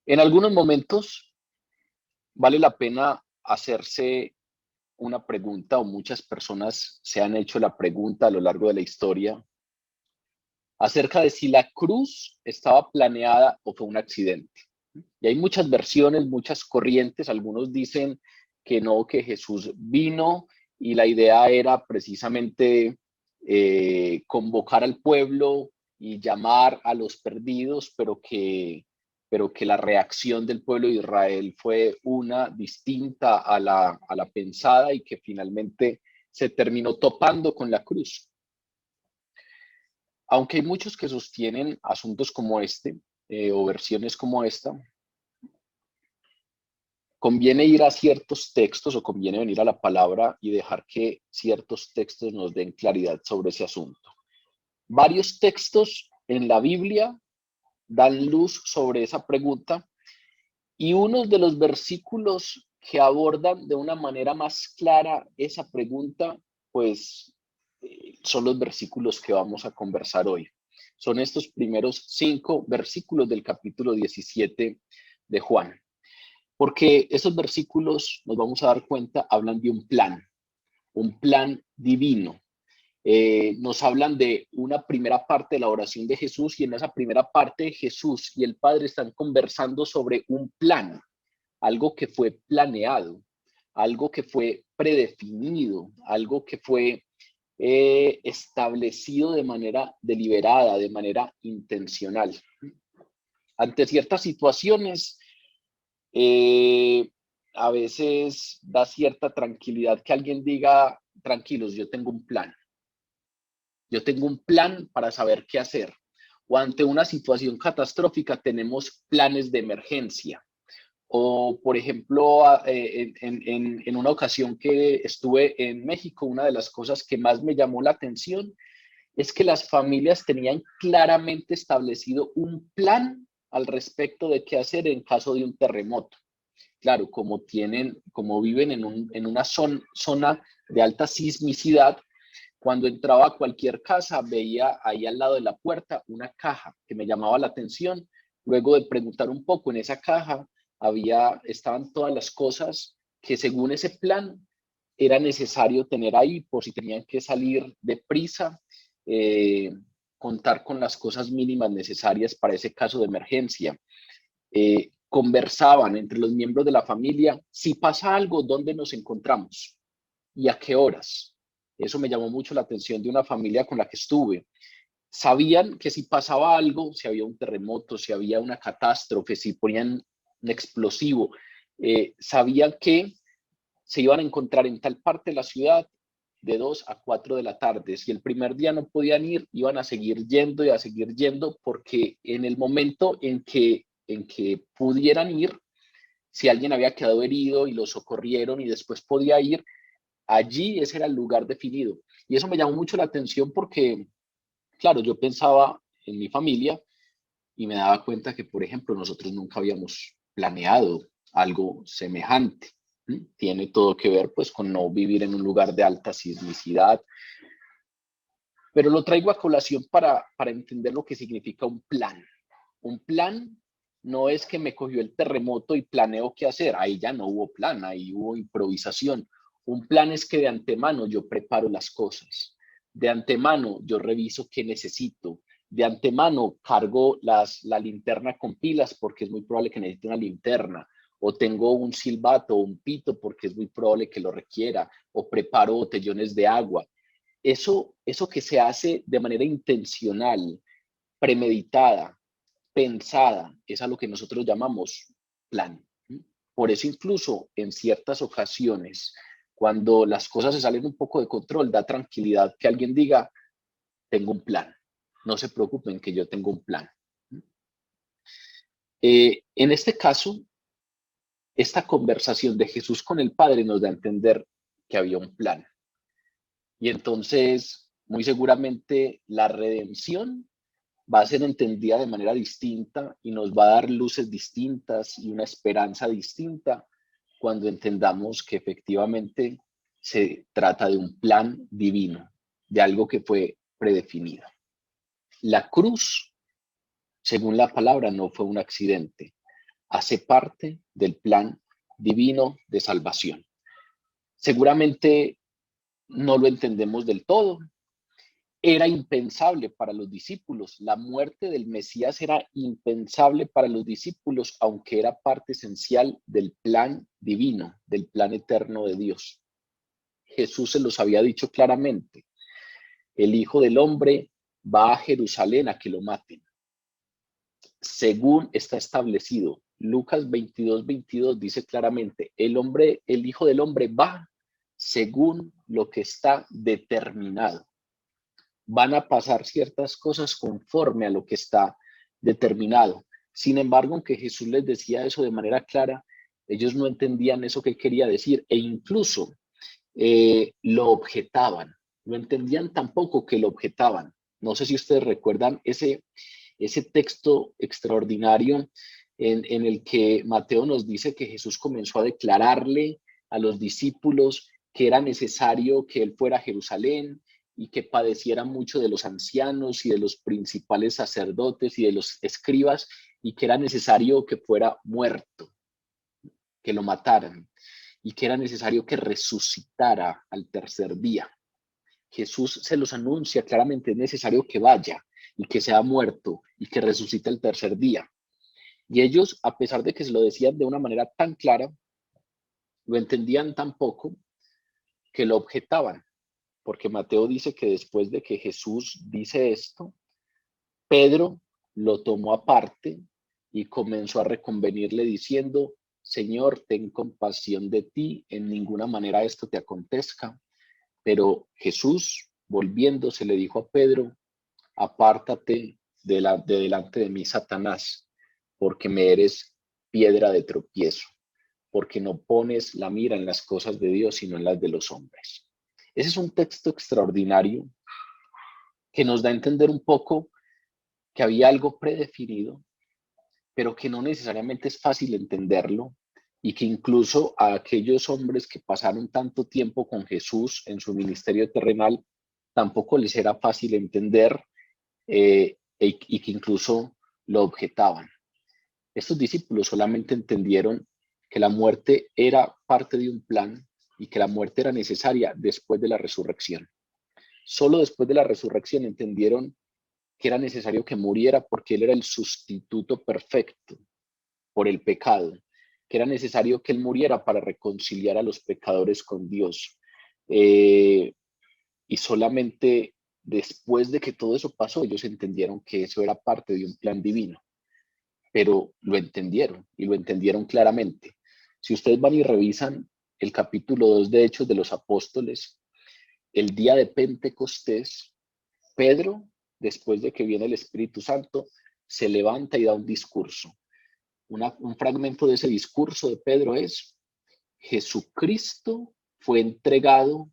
En algunos momentos vale la pena hacerse una pregunta, o muchas personas se han hecho la pregunta a lo largo de la historia acerca de si la cruz estaba planeada o fue un accidente. Y hay muchas versiones, muchas corrientes. Algunos dicen que no, que Jesús vino y la idea era precisamente convocar al pueblo y llamar a los perdidos, pero que la reacción del pueblo de Israel fue una distinta a la pensada y que finalmente se terminó topando con la cruz. Aunque hay muchos que sostienen asuntos como este o versiones como esta, conviene ir a ciertos textos o conviene venir a la palabra y dejar que ciertos textos nos den claridad sobre ese asunto. Varios textos en la Biblia dan luz sobre esa pregunta y unos de los versículos que abordan de una manera más clara esa pregunta, pues son los versículos que vamos a conversar hoy. Son estos primeros 5 versículos del capítulo 17 de Juan. Porque esos versículos, nos vamos a dar cuenta, hablan de un plan divino. Nos hablan de una primera parte de la oración de Jesús y en esa primera parte Jesús y el Padre están conversando sobre un plan, algo que fue planeado, algo que fue predefinido, algo que fue establecido de manera deliberada, de manera intencional. Ante ciertas situaciones, eh, a veces da cierta tranquilidad que alguien diga, tranquilos, yo tengo un plan para saber qué hacer. O ante una situación catastrófica tenemos planes de emergencia. O, por ejemplo, en una ocasión que estuve en México, una de las cosas que más me llamó la atención es que las familias tenían claramente establecido un plan al respecto de qué hacer en caso de un terremoto. Claro, como viven en una zona de alta sismicidad, cuando entraba a cualquier casa veía ahí al lado de la puerta una caja que me llamaba la atención. Luego de preguntar un poco en esa caja, estaban todas las cosas que según ese plan era necesario tener ahí por si tenían que salir deprisa, eh, contar con las cosas mínimas necesarias para ese caso de emergencia. Conversaban entre los miembros de la familia, si pasa algo, ¿dónde nos encontramos? ¿Y a qué horas? Eso me llamó mucho la atención de una familia con la que estuve. Sabían que si pasaba algo, si había un terremoto, si había una catástrofe, si ponían un explosivo, sabían que se iban a encontrar en tal parte de la ciudad de 2 a 4 de la tarde. Si el primer día no podían ir, iban a seguir yendo y a seguir yendo, porque en el momento en que pudieran ir, si alguien había quedado herido y lo socorrieron y después podía ir, allí ese era el lugar definido. Y eso me llamó mucho la atención porque, claro, yo pensaba en mi familia y me daba cuenta que, por ejemplo, nosotros nunca habíamos planeado algo semejante. Tiene todo que ver pues con no vivir en un lugar de alta sismicidad, pero lo traigo a colación para entender lo que significa un plan. Un plan no es que me cogió el terremoto y planeo qué hacer, ahí ya no hubo plan, ahí hubo improvisación. Un plan es que de antemano yo preparo las cosas, de antemano yo reviso qué necesito, de antemano cargo la linterna con pilas porque es muy probable que necesite una linterna, o tengo un silbato o un pito porque es muy probable que lo requiera, o preparo botellones de agua. Eso que se hace de manera intencional, premeditada, pensada, es a lo que nosotros llamamos plan. Por eso incluso en ciertas ocasiones, cuando las cosas se salen un poco de control, da tranquilidad que alguien diga, tengo un plan, no se preocupen que yo tengo un plan. En este caso, esta conversación de Jesús con el Padre nos da a entender que había un plan. Y entonces, muy seguramente, la redención va a ser entendida de manera distinta y nos va a dar luces distintas y una esperanza distinta cuando entendamos que efectivamente se trata de un plan divino, de algo que fue predefinido. La cruz, según la palabra, no fue un accidente. hace parte del plan divino de salvación. Seguramente no lo entendemos del todo. Era impensable para los discípulos. La muerte del Mesías era impensable para los discípulos, aunque era parte esencial del plan divino, del plan eterno de Dios. Jesús se los había dicho claramente. El Hijo del Hombre va a Jerusalén a que lo maten. Según está establecido, Lucas 22:22 dice claramente, el Hijo del Hombre va según lo que está determinado. Van a pasar ciertas cosas conforme a lo que está determinado. Sin embargo, aunque Jesús les decía eso de manera clara, ellos no entendían eso que quería decir e incluso lo objetaban. No entendían tampoco que lo objetaban. No sé si ustedes recuerdan ese texto extraordinario en el que Mateo nos dice que Jesús comenzó a declararle a los discípulos que era necesario que él fuera a Jerusalén y que padeciera mucho de los ancianos y de los principales sacerdotes y de los escribas, y que era necesario que fuera muerto, que lo mataran, y que era necesario que resucitara al tercer día. Jesús se los anuncia claramente, es necesario que vaya y que sea muerto y que resucite el tercer día. Y ellos, a pesar de que se lo decían de una manera tan clara, lo entendían tan poco que lo objetaban, porque Mateo dice que después de que Jesús dice esto, Pedro lo tomó aparte y comenzó a reconvenirle diciendo, Señor, ten compasión de ti, en ninguna manera esto te acontezca. Pero Jesús, volviéndose, le dijo a Pedro, apártate de delante de mí, Satanás, porque me eres piedra de tropiezo, porque no pones la mira en las cosas de Dios, sino en las de los hombres. Ese es un texto extraordinario que nos da a entender un poco que había algo predefinido, pero que no necesariamente es fácil entenderlo, y que incluso a aquellos hombres que pasaron tanto tiempo con Jesús en su ministerio terrenal, tampoco les era fácil entender, y que incluso lo objetaban. Estos discípulos solamente entendieron que la muerte era parte de un plan y que la muerte era necesaria después de la resurrección. Solo después de la resurrección entendieron que era necesario que muriera porque él era el sustituto perfecto por el pecado, que era necesario que él muriera para reconciliar a los pecadores con Dios. Y solamente después de que todo eso pasó, ellos entendieron que eso era parte de un plan divino, pero lo entendieron y lo entendieron claramente. Si ustedes van y revisan el capítulo 2 de Hechos de los Apóstoles, el día de Pentecostés, Pedro, después de que viene el Espíritu Santo, se levanta y da un discurso. Un fragmento de ese discurso de Pedro es: Jesucristo fue entregado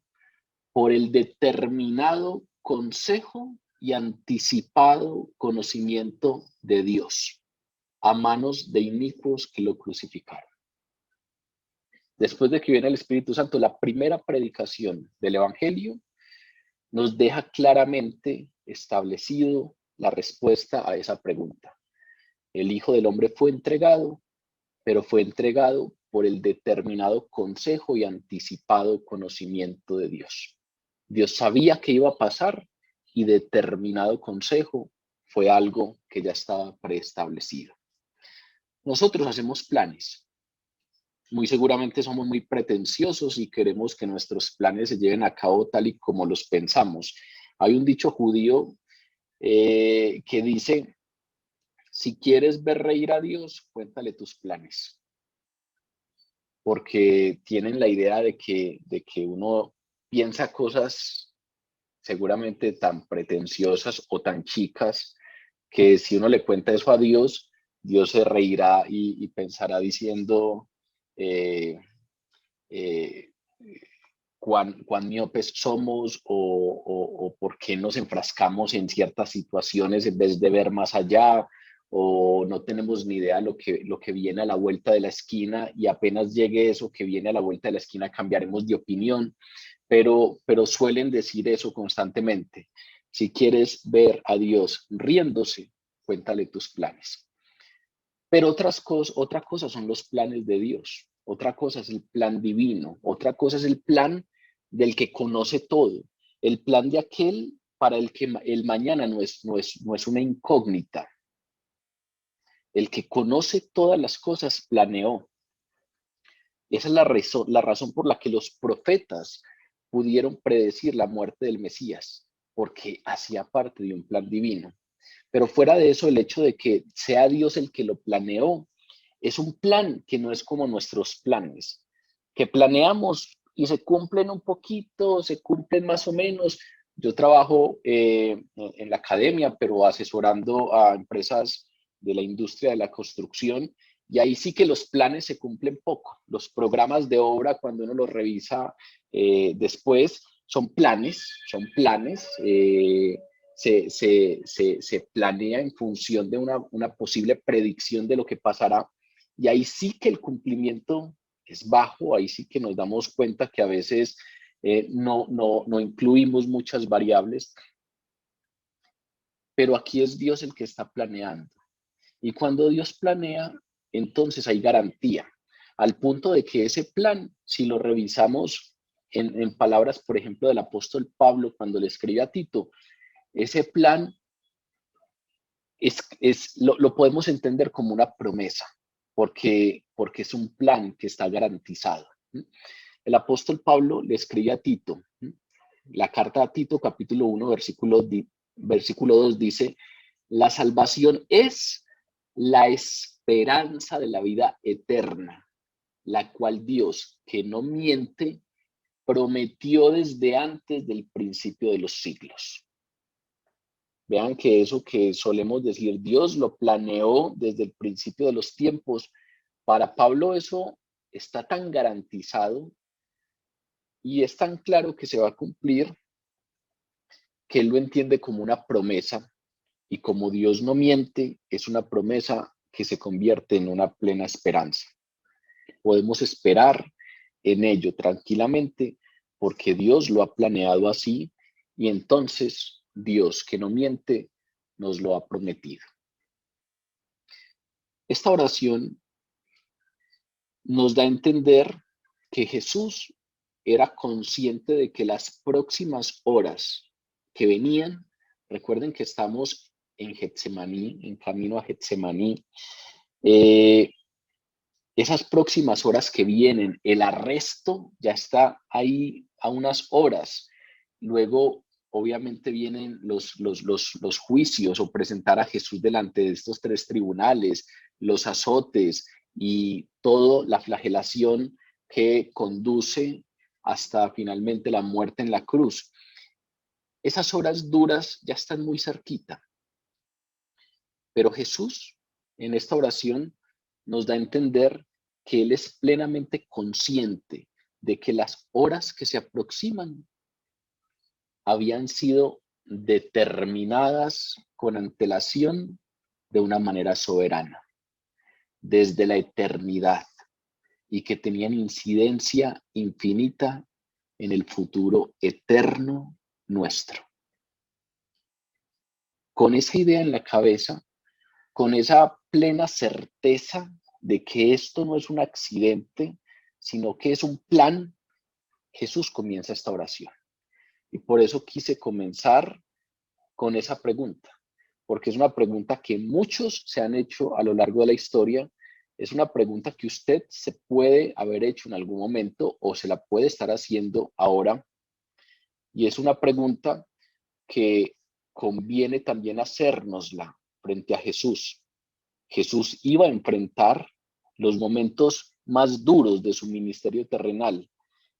por el determinado consejo y anticipado conocimiento de Dios a manos de inicuos que lo crucificaron. Después de que viene el Espíritu Santo, la primera predicación del Evangelio nos deja claramente establecido la respuesta a esa pregunta. El Hijo del Hombre fue entregado, pero fue entregado por el determinado consejo y anticipado conocimiento de Dios. Dios sabía que iba a pasar y determinado consejo fue algo que ya estaba preestablecido. Nosotros hacemos planes. Muy seguramente somos muy pretenciosos y queremos que nuestros planes se lleven a cabo tal y como los pensamos. Hay un dicho judío que dice: si quieres ver reír a Dios, cuéntale tus planes. Porque tienen la idea de que uno piensa cosas seguramente tan pretenciosas o tan chicas que si uno le cuenta eso a Dios, Dios se reirá y pensará diciendo cuán miopes somos o por qué nos enfrascamos en ciertas situaciones en vez de ver más allá, o no tenemos ni idea lo que viene a la vuelta de la esquina, y apenas llegue eso que viene a la vuelta de la esquina cambiaremos de opinión, pero suelen decir eso constantemente. Si quieres ver a Dios riéndose, cuéntale tus planes. Pero otra cosa son los planes de Dios. Otra cosa es el plan divino. Otra cosa es el plan del que conoce todo. El plan de aquel para el que el mañana no es una incógnita. El que conoce todas las cosas planeó. Esa es la razón por la que los profetas pudieron predecir la muerte del Mesías, porque hacía parte de un plan divino. Pero fuera de eso, el hecho de que sea Dios el que lo planeó, es un plan que no es como nuestros planes, que planeamos y se cumplen un poquito, se cumplen más o menos. Yo trabajo en la academia, pero asesorando a empresas de la industria de la construcción, y ahí sí que los planes se cumplen poco. Los programas de obra, cuando uno los revisa después, son planes. Se planea en función de una posible predicción de lo que pasará, y ahí sí que el cumplimiento es bajo, ahí sí que nos damos cuenta que a veces no incluimos muchas variables, pero aquí es Dios el que está planeando. Y cuando Dios planea, entonces hay garantía, al punto de que ese plan, si lo revisamos en palabras, por ejemplo, del apóstol Pablo, cuando le escribe a Tito, ese plan lo podemos entender como una promesa, porque es un plan que está garantizado. El apóstol Pablo le escribe a Tito, la carta a Tito, capítulo 1, versículo 2 dice: la salvación es la esperanza de la vida eterna, la cual Dios, que no miente, prometió desde antes del principio de los siglos. Vean que eso que solemos decir, Dios lo planeó desde el principio de los tiempos. Para Pablo eso está tan garantizado y es tan claro que se va a cumplir, que él lo entiende como una promesa, y como Dios no miente, es una promesa que se convierte en una plena esperanza. Podemos esperar en ello tranquilamente porque Dios lo ha planeado así, y entonces Dios, que no miente, nos lo ha prometido. Esta oración nos da a entender que Jesús era consciente de que las próximas horas que venían, recuerden que estamos en Getsemaní, en camino a Getsemaní, esas próximas horas que vienen, el arresto ya está ahí a unas horas. Luego, obviamente, vienen los juicios o presentar a Jesús delante de estos tres tribunales, los azotes y toda la flagelación que conduce hasta finalmente la muerte en la cruz. Esas horas duras ya están muy cerquita, pero Jesús en esta oración nos da a entender que Él es plenamente consciente de que las horas que se aproximan habían sido determinadas con antelación de una manera soberana, desde la eternidad, y que tenían incidencia infinita en el futuro eterno nuestro. Con esa idea en la cabeza, con esa plena certeza de que esto no es un accidente, sino que es un plan, Jesús comienza esta oración. Y por eso quise comenzar con esa pregunta, porque es una pregunta que muchos se han hecho a lo largo de la historia. Es una pregunta que usted se puede haber hecho en algún momento o se la puede estar haciendo ahora. Y es una pregunta que conviene también hacérnosla frente a Jesús. Jesús iba a enfrentar los momentos más duros de su ministerio terrenal,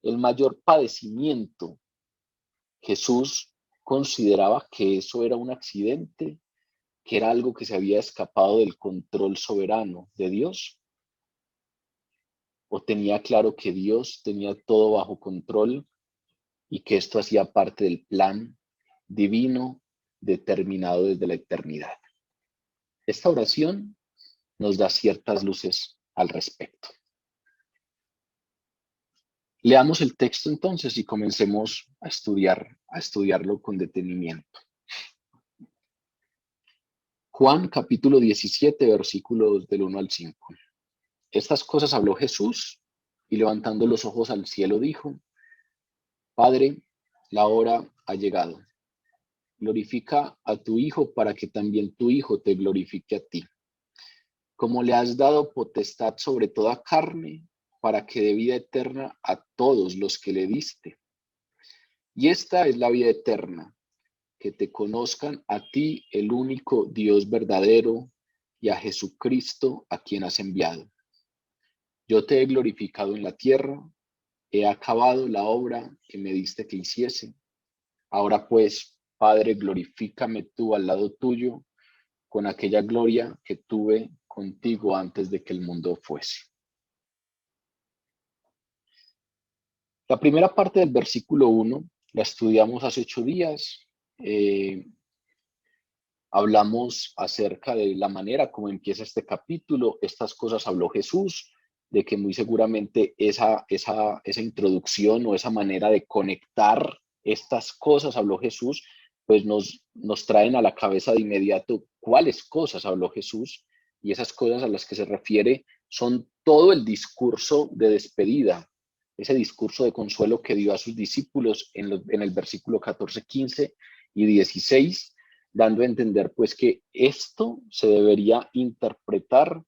el mayor padecimiento. Jesús consideraba que eso era un accidente, que era algo que se había escapado del control soberano de Dios, o tenía claro que Dios tenía todo bajo control y que esto hacía parte del plan divino determinado desde la eternidad. Esta oración nos da ciertas luces al respecto. Leamos el texto entonces y comencemos a estudiarlo con detenimiento. Juan capítulo 17, versículos del 1 al 5. Estas cosas habló Jesús y levantando los ojos al cielo dijo: Padre, la hora ha llegado. Glorifica a tu Hijo para que también tu Hijo te glorifique a ti. Como le has dado potestad sobre toda carne, para que dé vida eterna a todos los que le diste. Y esta es la vida eterna, que te conozcan a ti, el único Dios verdadero, y a Jesucristo, a quien has enviado. Yo te he glorificado en la tierra, he acabado la obra que me diste que hiciese. Ahora pues, Padre, glorifícame tú al lado tuyo, con aquella gloria que tuve contigo antes de que el mundo fuese. La primera parte del versículo 1 la estudiamos hace 8 días. Hablamos acerca de la manera como empieza este capítulo. Estas cosas habló Jesús, de que muy seguramente esa introducción o esa manera de conectar estas cosas habló Jesús, pues nos traen a la cabeza de inmediato cuáles cosas habló Jesús, y esas cosas a las que se refiere son todo el discurso de despedida, ese discurso de consuelo que dio a sus discípulos en el versículo 14, 15 y 16, dando a entender pues que esto se debería interpretar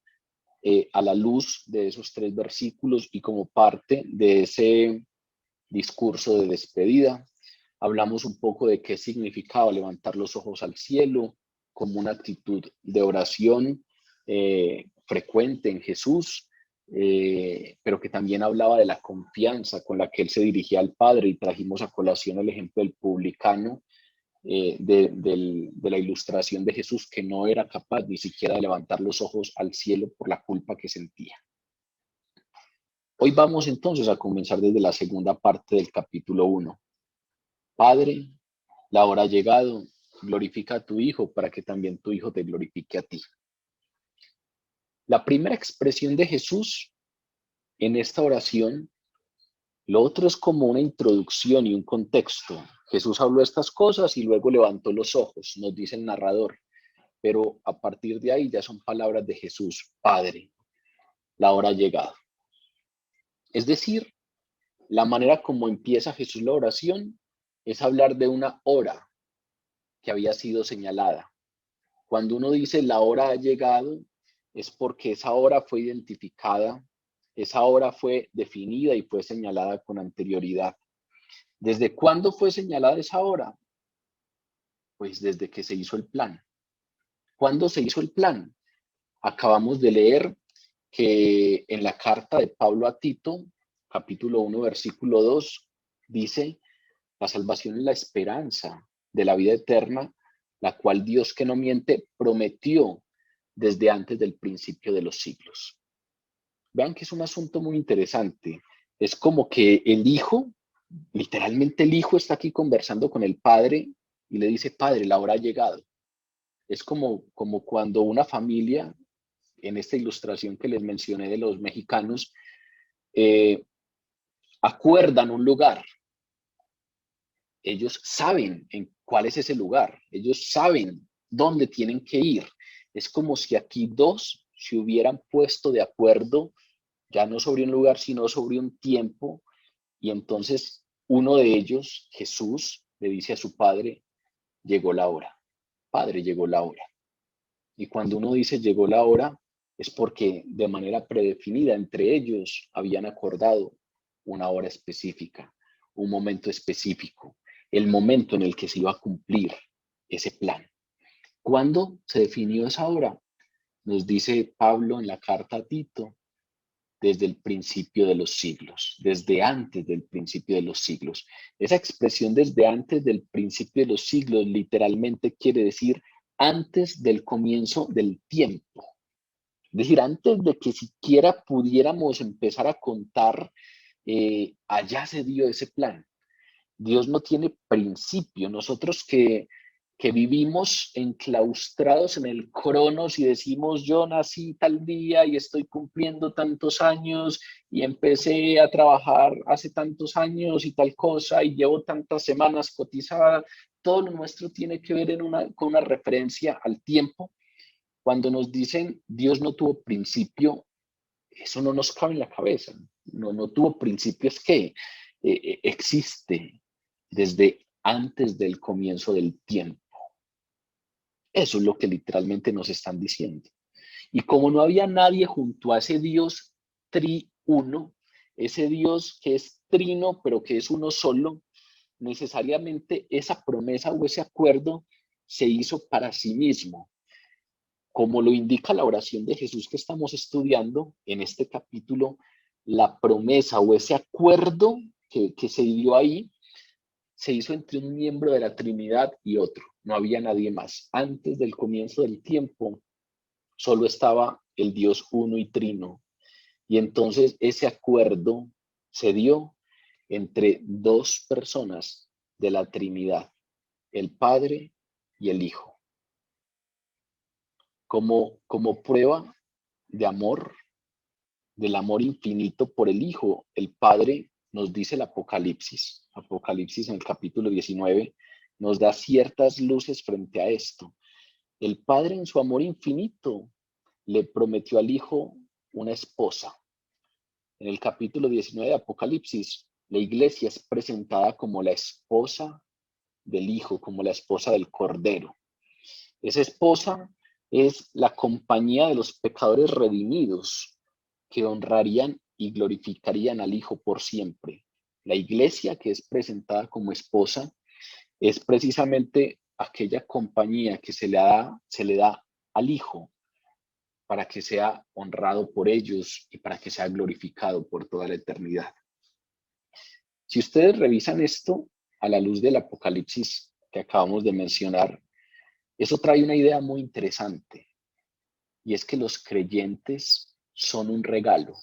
a la luz de esos 3 versículos y como parte de ese discurso de despedida. Hablamos un poco de qué significaba levantar los ojos al cielo como una actitud de oración frecuente en Jesús, pero que también hablaba de la confianza con la que él se dirigía al Padre, y trajimos a colación el ejemplo del publicano, de la ilustración de Jesús, que no era capaz ni siquiera de levantar los ojos al cielo por la culpa que sentía. Hoy vamos entonces a comenzar desde la segunda parte del capítulo 1. Padre, la hora ha llegado, glorifica a tu Hijo para que también tu Hijo te glorifique a ti. La primera expresión de Jesús en esta oración, lo otro es como una introducción y un contexto. Jesús habló estas cosas y luego levantó los ojos, nos dice el narrador, pero a partir de ahí ya son palabras de Jesús: Padre, la hora ha llegado. Es decir, la manera como empieza Jesús la oración es hablar de una hora que había sido señalada. Cuando uno dice la hora ha llegado, es porque esa hora fue identificada, esa hora fue definida y fue señalada con anterioridad. ¿Desde cuándo fue señalada esa hora? Pues desde que se hizo el plan. ¿Cuándo se hizo el plan? Acabamos de leer que en la carta de Pablo a Tito, capítulo 1, versículo 2, dice: la salvación es la esperanza de la vida eterna, la cual Dios, que no miente, prometió desde antes del principio de los siglos. Vean que es un asunto muy interesante. Es como que el Hijo, literalmente el Hijo, está aquí conversando con el Padre y le dice: Padre, la hora ha llegado. Es como cuando una familia, en esta ilustración que les mencioné de los mexicanos, acuerdan un lugar. Ellos saben en cuál es ese lugar, ellos saben dónde tienen que ir. Es como si aquí dos se hubieran puesto de acuerdo, ya no sobre un lugar, sino sobre un tiempo, y entonces uno de ellos, Jesús, le dice a su padre: llegó la hora. Padre, llegó la hora. Y cuando uno dice llegó la hora, es porque de manera predefinida entre ellos habían acordado una hora específica, un momento específico, el momento en el que se iba a cumplir ese plan. ¿Cuándo se definió esa hora? Nos dice Pablo en la carta a Tito: desde el principio de los siglos, desde antes del principio de los siglos. Esa expresión desde antes del principio de los siglos literalmente quiere decir antes del comienzo del tiempo. Es decir, antes de que siquiera pudiéramos empezar a contar, allá se dio ese plan. Dios no tiene principio. Nosotros que vivimos enclaustrados en el cronos y decimos: yo nací tal día y estoy cumpliendo tantos años y empecé a trabajar hace tantos años y tal cosa y llevo tantas semanas cotizadas. Todo lo nuestro tiene que ver con una referencia al tiempo. Cuando nos dicen Dios no tuvo principio, eso no nos cabe en la cabeza. No tuvo principio, es que existe desde antes del comienzo del tiempo. Eso es lo que literalmente nos están diciendo. Y como no había nadie junto a ese Dios triuno, ese Dios que es trino, pero que es uno solo, necesariamente esa promesa o ese acuerdo se hizo para sí mismo. Como lo indica la oración de Jesús que estamos estudiando en este capítulo, la promesa o ese acuerdo que se dio ahí se hizo entre un miembro de la Trinidad y otro. No había nadie más. Antes del comienzo del tiempo, solo estaba el Dios uno y trino. Y entonces ese acuerdo se dio entre dos personas de la Trinidad, el Padre y el Hijo. Como prueba de amor, del amor infinito por el Hijo, el Padre nos dice el Apocalipsis. Apocalipsis en el capítulo 19 nos da ciertas luces frente a esto. El Padre en su amor infinito le prometió al Hijo una esposa. En el capítulo 19 de Apocalipsis, la iglesia es presentada como la esposa del Hijo, como la esposa del Cordero. Esa esposa es la compañía de los pecadores redimidos que honrarían y glorificarían al Hijo por siempre. La iglesia que es presentada como esposa es precisamente aquella compañía que se le da al Hijo para que sea honrado por ellos y para que sea glorificado por toda la eternidad. Si ustedes revisan esto a la luz del Apocalipsis que acabamos de mencionar, eso trae una idea muy interesante, y es que los creyentes son un regalo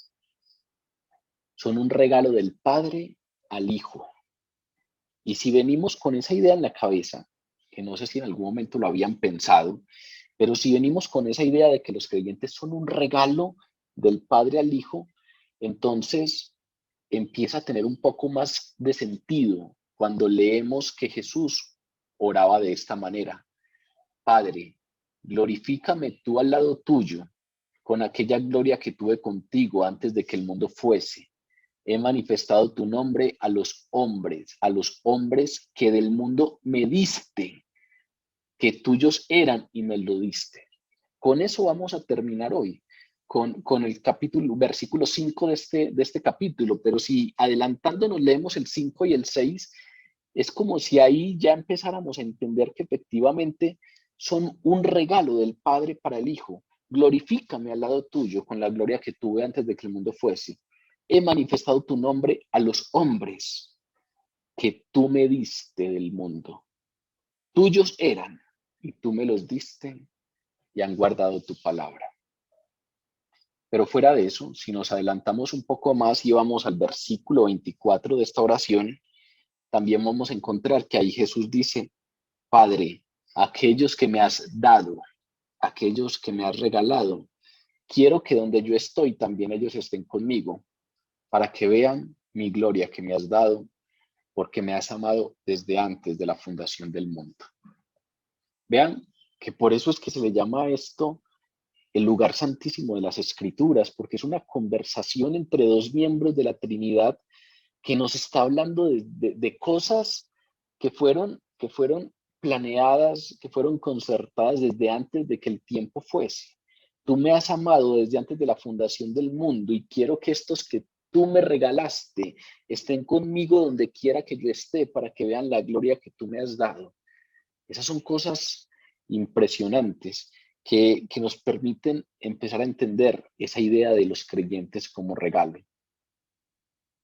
del Padre al Hijo. Y si venimos con esa idea en la cabeza, que no sé si en algún momento lo habían pensado, pero si venimos con esa idea de que los creyentes son un regalo del Padre al Hijo, entonces empieza a tener un poco más de sentido cuando leemos que Jesús oraba de esta manera: Padre, glorifícame tú al lado tuyo con aquella gloria que tuve contigo antes de que el mundo fuese. He manifestado tu nombre a los hombres que del mundo me diste, que tuyos eran y me lo diste. Con eso vamos a terminar hoy, con el capítulo, versículo 5 de este capítulo, pero si adelantándonos leemos el 5 y el 6, es como si ahí ya empezáramos a entender que efectivamente son un regalo del Padre para el Hijo. Glorifícame al lado tuyo con la gloria que tuve antes de que el mundo fuese. He manifestado tu nombre a los hombres que tú me diste del mundo. Tuyos eran y tú me los diste y han guardado tu palabra. Pero fuera de eso, si nos adelantamos un poco más y vamos al versículo 24 de esta oración, también vamos a encontrar que ahí Jesús dice: Padre, aquellos que me has dado, aquellos que me has regalado, quiero que donde yo estoy también ellos estén conmigo, para que vean mi gloria que me has dado, porque me has amado desde antes de la fundación del mundo. Vean que por eso es que se le llama a esto el lugar santísimo de las Escrituras, porque es una conversación entre dos miembros de la Trinidad que nos está hablando de cosas que fueron planeadas, que fueron concertadas desde antes de que el tiempo fuese. Tú me has amado desde antes de la fundación del mundo y quiero que estos que tú me regalaste estén conmigo donde quiera que yo esté para que vean la gloria que tú me has dado. Esas son cosas impresionantes que nos permiten empezar a entender esa idea de los creyentes como regalo.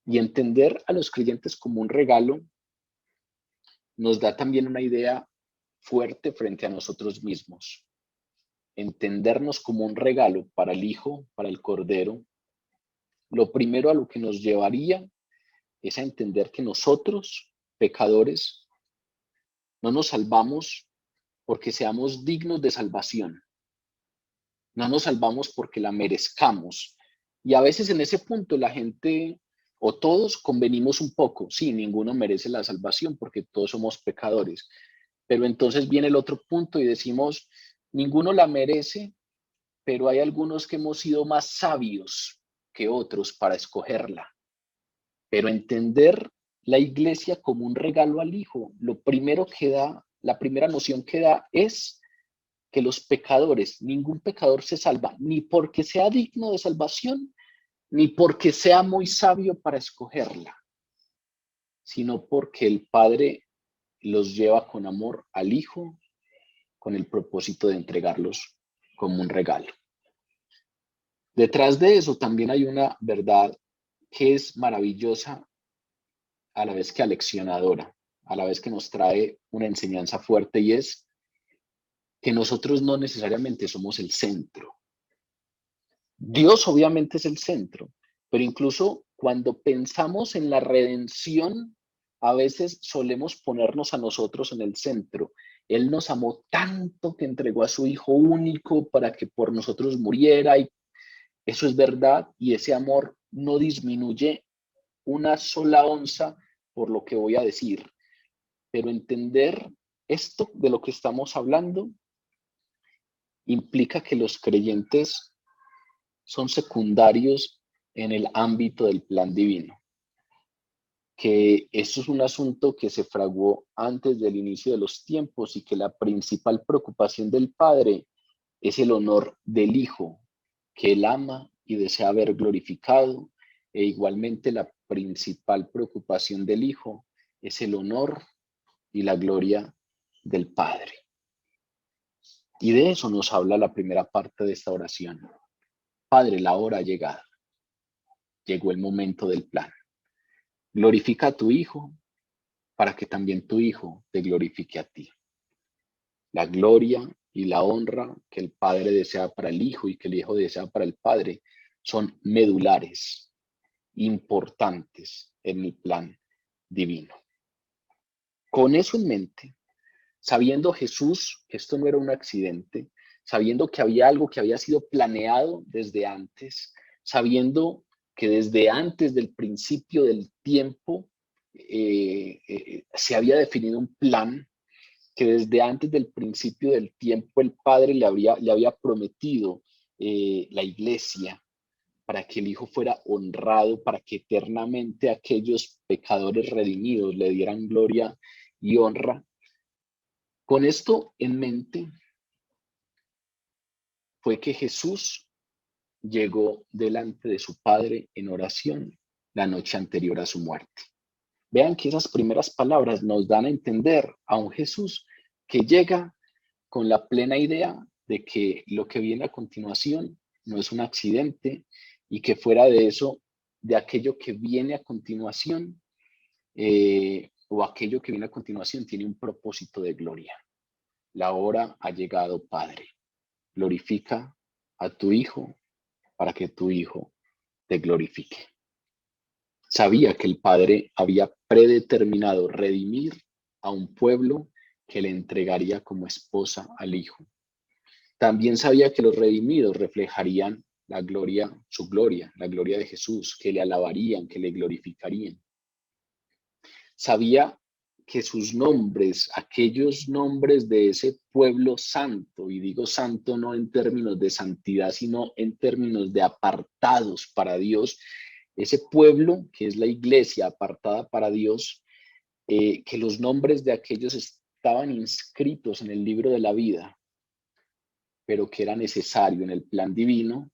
Y entender a los creyentes como un regalo nos da también una idea fuerte frente a nosotros mismos. Entendernos como un regalo para el Hijo, para el Cordero, lo primero a lo que nos llevaría es a entender que nosotros, pecadores, no nos salvamos porque seamos dignos de salvación. No nos salvamos porque la merezcamos. Y a veces en ese punto la gente o todos convenimos un poco. Sí, ninguno merece la salvación porque todos somos pecadores. Pero entonces viene el otro punto y decimos, ninguno la merece pero hay algunos que hemos sido más sabios que otros para escogerla. Pero entender la iglesia como un regalo al Hijo, lo primero que da, la primera noción que da es que los pecadores, ningún pecador se salva, ni porque sea digno de salvación, ni porque sea muy sabio para escogerla, sino porque el Padre los lleva con amor al Hijo, con el propósito de entregarlos como un regalo. Detrás de eso también hay una verdad que es maravillosa, a la vez que aleccionadora, a la vez que nos trae una enseñanza fuerte, y es que nosotros no necesariamente somos el centro. Dios obviamente es el centro, pero incluso cuando pensamos en la redención, a veces solemos ponernos a nosotros en el centro. Él nos amó tanto que entregó a su Hijo único para que por nosotros muriera, y eso es verdad, y ese amor no disminuye una sola onza por lo que voy a decir. Pero entender esto de lo que estamos hablando implica que los creyentes son secundarios en el ámbito del plan divino, que esto es un asunto que se fraguó antes del inicio de los tiempos y que la principal preocupación del Padre es el honor del Hijo, que Él ama y desea ver glorificado, e igualmente la principal preocupación del Hijo es el honor y la gloria del Padre. Y de eso nos habla la primera parte de esta oración. Padre, la hora ha llegado. Llegó el momento del plan. Glorifica a tu Hijo para que también tu Hijo te glorifique a ti. La gloria y la honra que el Padre desea para el Hijo y que el Hijo desea para el Padre son medulares, importantes en el plan divino. Con eso en mente, sabiendo Jesús que esto no era un accidente, sabiendo que había algo que había sido planeado desde antes, sabiendo que desde antes del principio del tiempo se había definido un plan, que desde antes del principio del tiempo el Padre le había prometido la iglesia para que el Hijo fuera honrado, para que eternamente aquellos pecadores redimidos le dieran gloria y honra. Con esto en mente fue que Jesús llegó delante de su Padre en oración la noche anterior a su muerte. Vean que esas primeras palabras nos dan a entender a un Jesús que llega con la plena idea de que lo que viene a continuación no es un accidente, y que fuera de eso, de aquello que viene a continuación, o aquello que viene a continuación tiene un propósito de gloria. La hora ha llegado, Padre. Glorifica a tu Hijo para que tu Hijo te glorifique. Sabía que el Padre había predeterminado redimir a un pueblo que le entregaría como esposa al Hijo. También sabía que los redimidos reflejarían la gloria, su gloria, la gloria de Jesús, que le alabarían, que le glorificarían. Sabía que sus nombres, aquellos nombres de ese pueblo santo, y digo santo no en términos de santidad, sino en términos de apartados para Dios, ese pueblo que es la iglesia apartada para Dios, que los nombres de aquellos estaban inscritos en el libro de la vida, pero que era necesario en el plan divino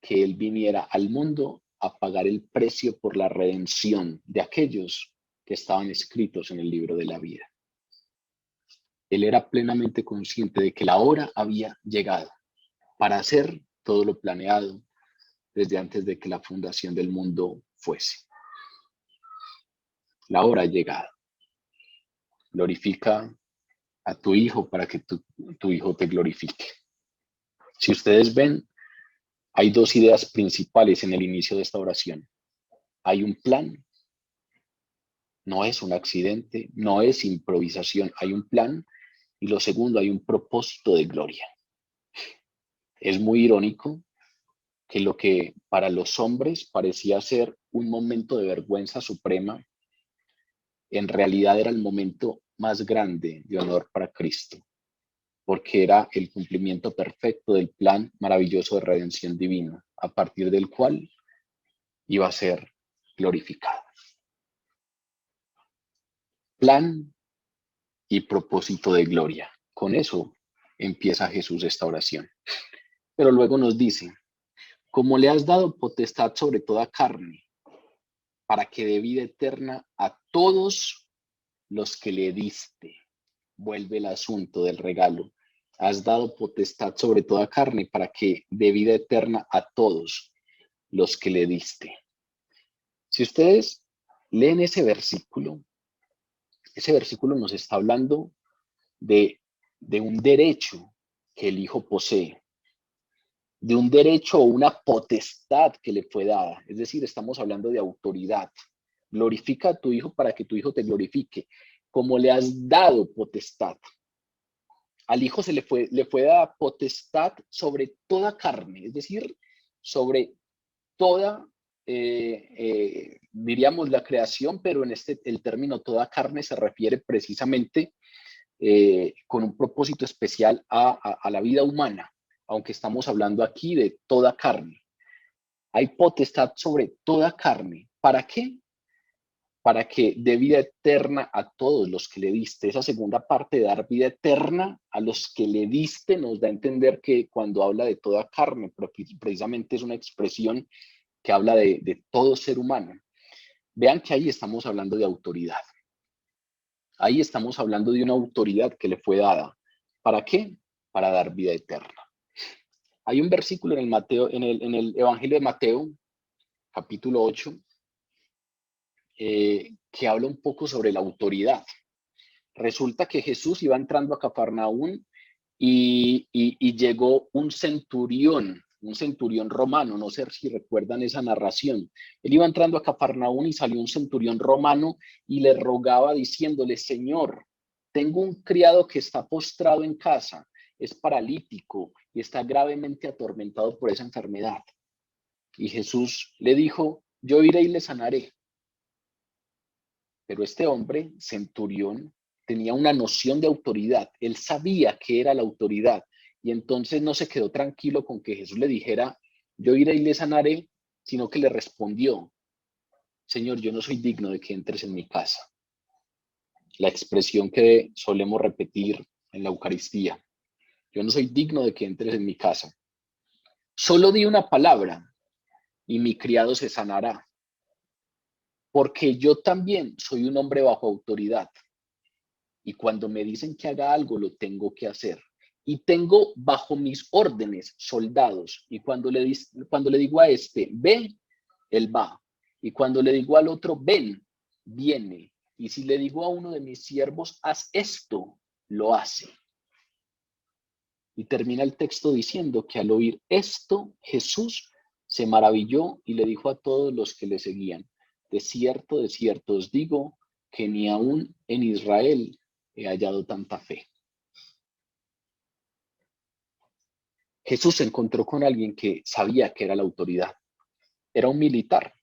que Él viniera al mundo a pagar el precio por la redención de aquellos que estaban escritos en el libro de la vida. Él era plenamente consciente de que la hora había llegado para hacer todo lo planeado desde antes de que la fundación del mundo fuese. La hora ha llegado. Glorifica a tu Hijo para que tu Hijo te glorifique. Si ustedes ven, hay dos ideas principales en el inicio de esta oración. Hay un plan. No es un accidente, no es improvisación, hay un plan. Y lo segundo, hay un propósito de gloria. Es muy irónico que lo que para los hombres parecía ser un momento de vergüenza suprema, en realidad era el momento más grande de honor para Cristo, porque era el cumplimiento perfecto del plan maravilloso de redención divino, a partir del cual iba a ser glorificado. Plan y propósito de gloria. Con eso empieza Jesús esta oración. Pero luego nos dice, como le has dado potestad sobre toda carne, para que dé vida eterna a todos los que le diste. Vuelve el asunto del regalo. Has dado potestad sobre toda carne para que dé vida eterna a todos los que le diste. Si ustedes leen ese versículo nos está hablando de un derecho que el Hijo posee, de un derecho o una potestad que le fue dada. Es decir, estamos hablando de autoridad. Glorifica a tu Hijo para que tu Hijo te glorifique, como le has dado potestad. Al Hijo le fue dada potestad sobre toda carne, es decir, sobre toda, diríamos la creación, pero en el término toda carne se refiere precisamente con un propósito especial a la vida humana, aunque estamos hablando aquí de toda carne. Hay potestad sobre toda carne. ¿Para qué? Para que dé vida eterna a todos los que le diste. Esa segunda parte de dar vida eterna a los que le diste nos da a entender que cuando habla de toda carne, precisamente es una expresión que habla de todo ser humano. Vean que ahí estamos hablando de autoridad. Ahí estamos hablando de una autoridad que le fue dada. ¿Para qué? Para dar vida eterna. Hay un versículo en el Evangelio de Mateo, capítulo 8, que habla un poco sobre la autoridad. Resulta que Jesús iba entrando a Cafarnaún y llegó un centurión romano, no sé si recuerdan esa narración. Él iba entrando a Cafarnaún y salió un centurión romano y le rogaba diciéndole, Señor, tengo un criado que está postrado en casa, es paralítico y está gravemente atormentado por esa enfermedad. Y Jesús le dijo, yo iré y le sanaré. Pero este hombre, centurión, tenía una noción de autoridad. Él sabía que era la autoridad. Y entonces no se quedó tranquilo con que Jesús le dijera, yo iré y le sanaré, sino que le respondió, Señor, yo no soy digno de que entres en mi casa. La expresión que solemos repetir en la Eucaristía. Yo no soy digno de que entres en mi casa. Solo di una palabra y mi criado se sanará. Porque yo también soy un hombre bajo autoridad. Y cuando me dicen que haga algo, lo tengo que hacer. Y tengo bajo mis órdenes soldados. Y cuando le digo a este, ve, él va. Y cuando le digo al otro, ven, viene. Y si le digo a uno de mis siervos, haz esto, lo hace. Y termina el texto diciendo que al oír esto, Jesús se maravilló y le dijo a todos los que le seguían, de cierto os digo que ni aún en Israel he hallado tanta fe. Jesús se encontró con alguien que sabía que era la autoridad. Era un militar.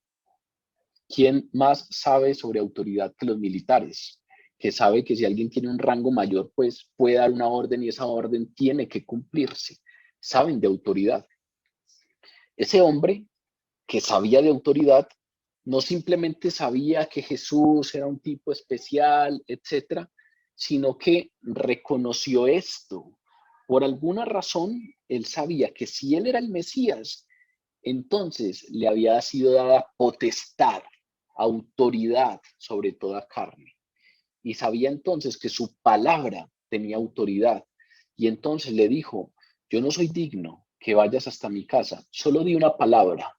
¿Quién más sabe sobre autoridad que los militares? Que sabe que si alguien tiene un rango mayor, pues puede dar una orden y esa orden tiene que cumplirse. Saben de autoridad. Ese hombre que sabía de autoridad no simplemente sabía que Jesús era un tipo especial, etcétera, sino que reconoció esto. Por alguna razón, él sabía que si él era el Mesías, entonces le había sido dada potestad, autoridad sobre toda carne. Y sabía entonces que su palabra tenía autoridad. Y entonces le dijo, yo no soy digno que vayas hasta mi casa, solo di una palabra.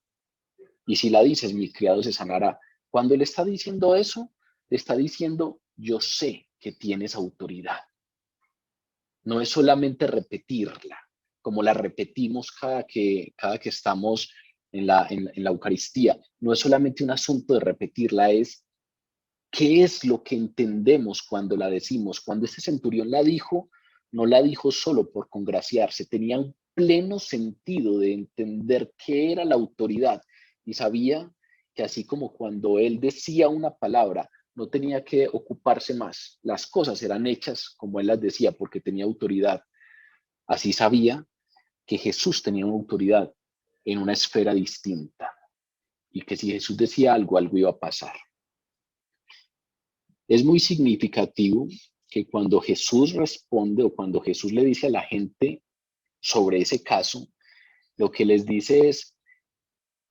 Y si la dices, mi criado se sanará. Cuando le está diciendo eso, le está diciendo, yo sé que tienes autoridad. No es solamente repetirla, como la repetimos cada que estamos en la Eucaristía. No es solamente un asunto de repetirla, es qué es lo que entendemos cuando la decimos. Cuando este centurión la dijo, no la dijo solo por congraciarse, tenía un pleno sentido de entender qué era la autoridad y sabía que así como cuando él decía una palabra, no tenía que ocuparse más. Las cosas eran hechas como él las decía porque tenía autoridad. Así sabía que Jesús tenía una autoridad en una esfera distinta y que si Jesús decía algo, algo iba a pasar. Es muy significativo que cuando Jesús responde o cuando Jesús le dice a la gente sobre ese caso, lo que les dice es,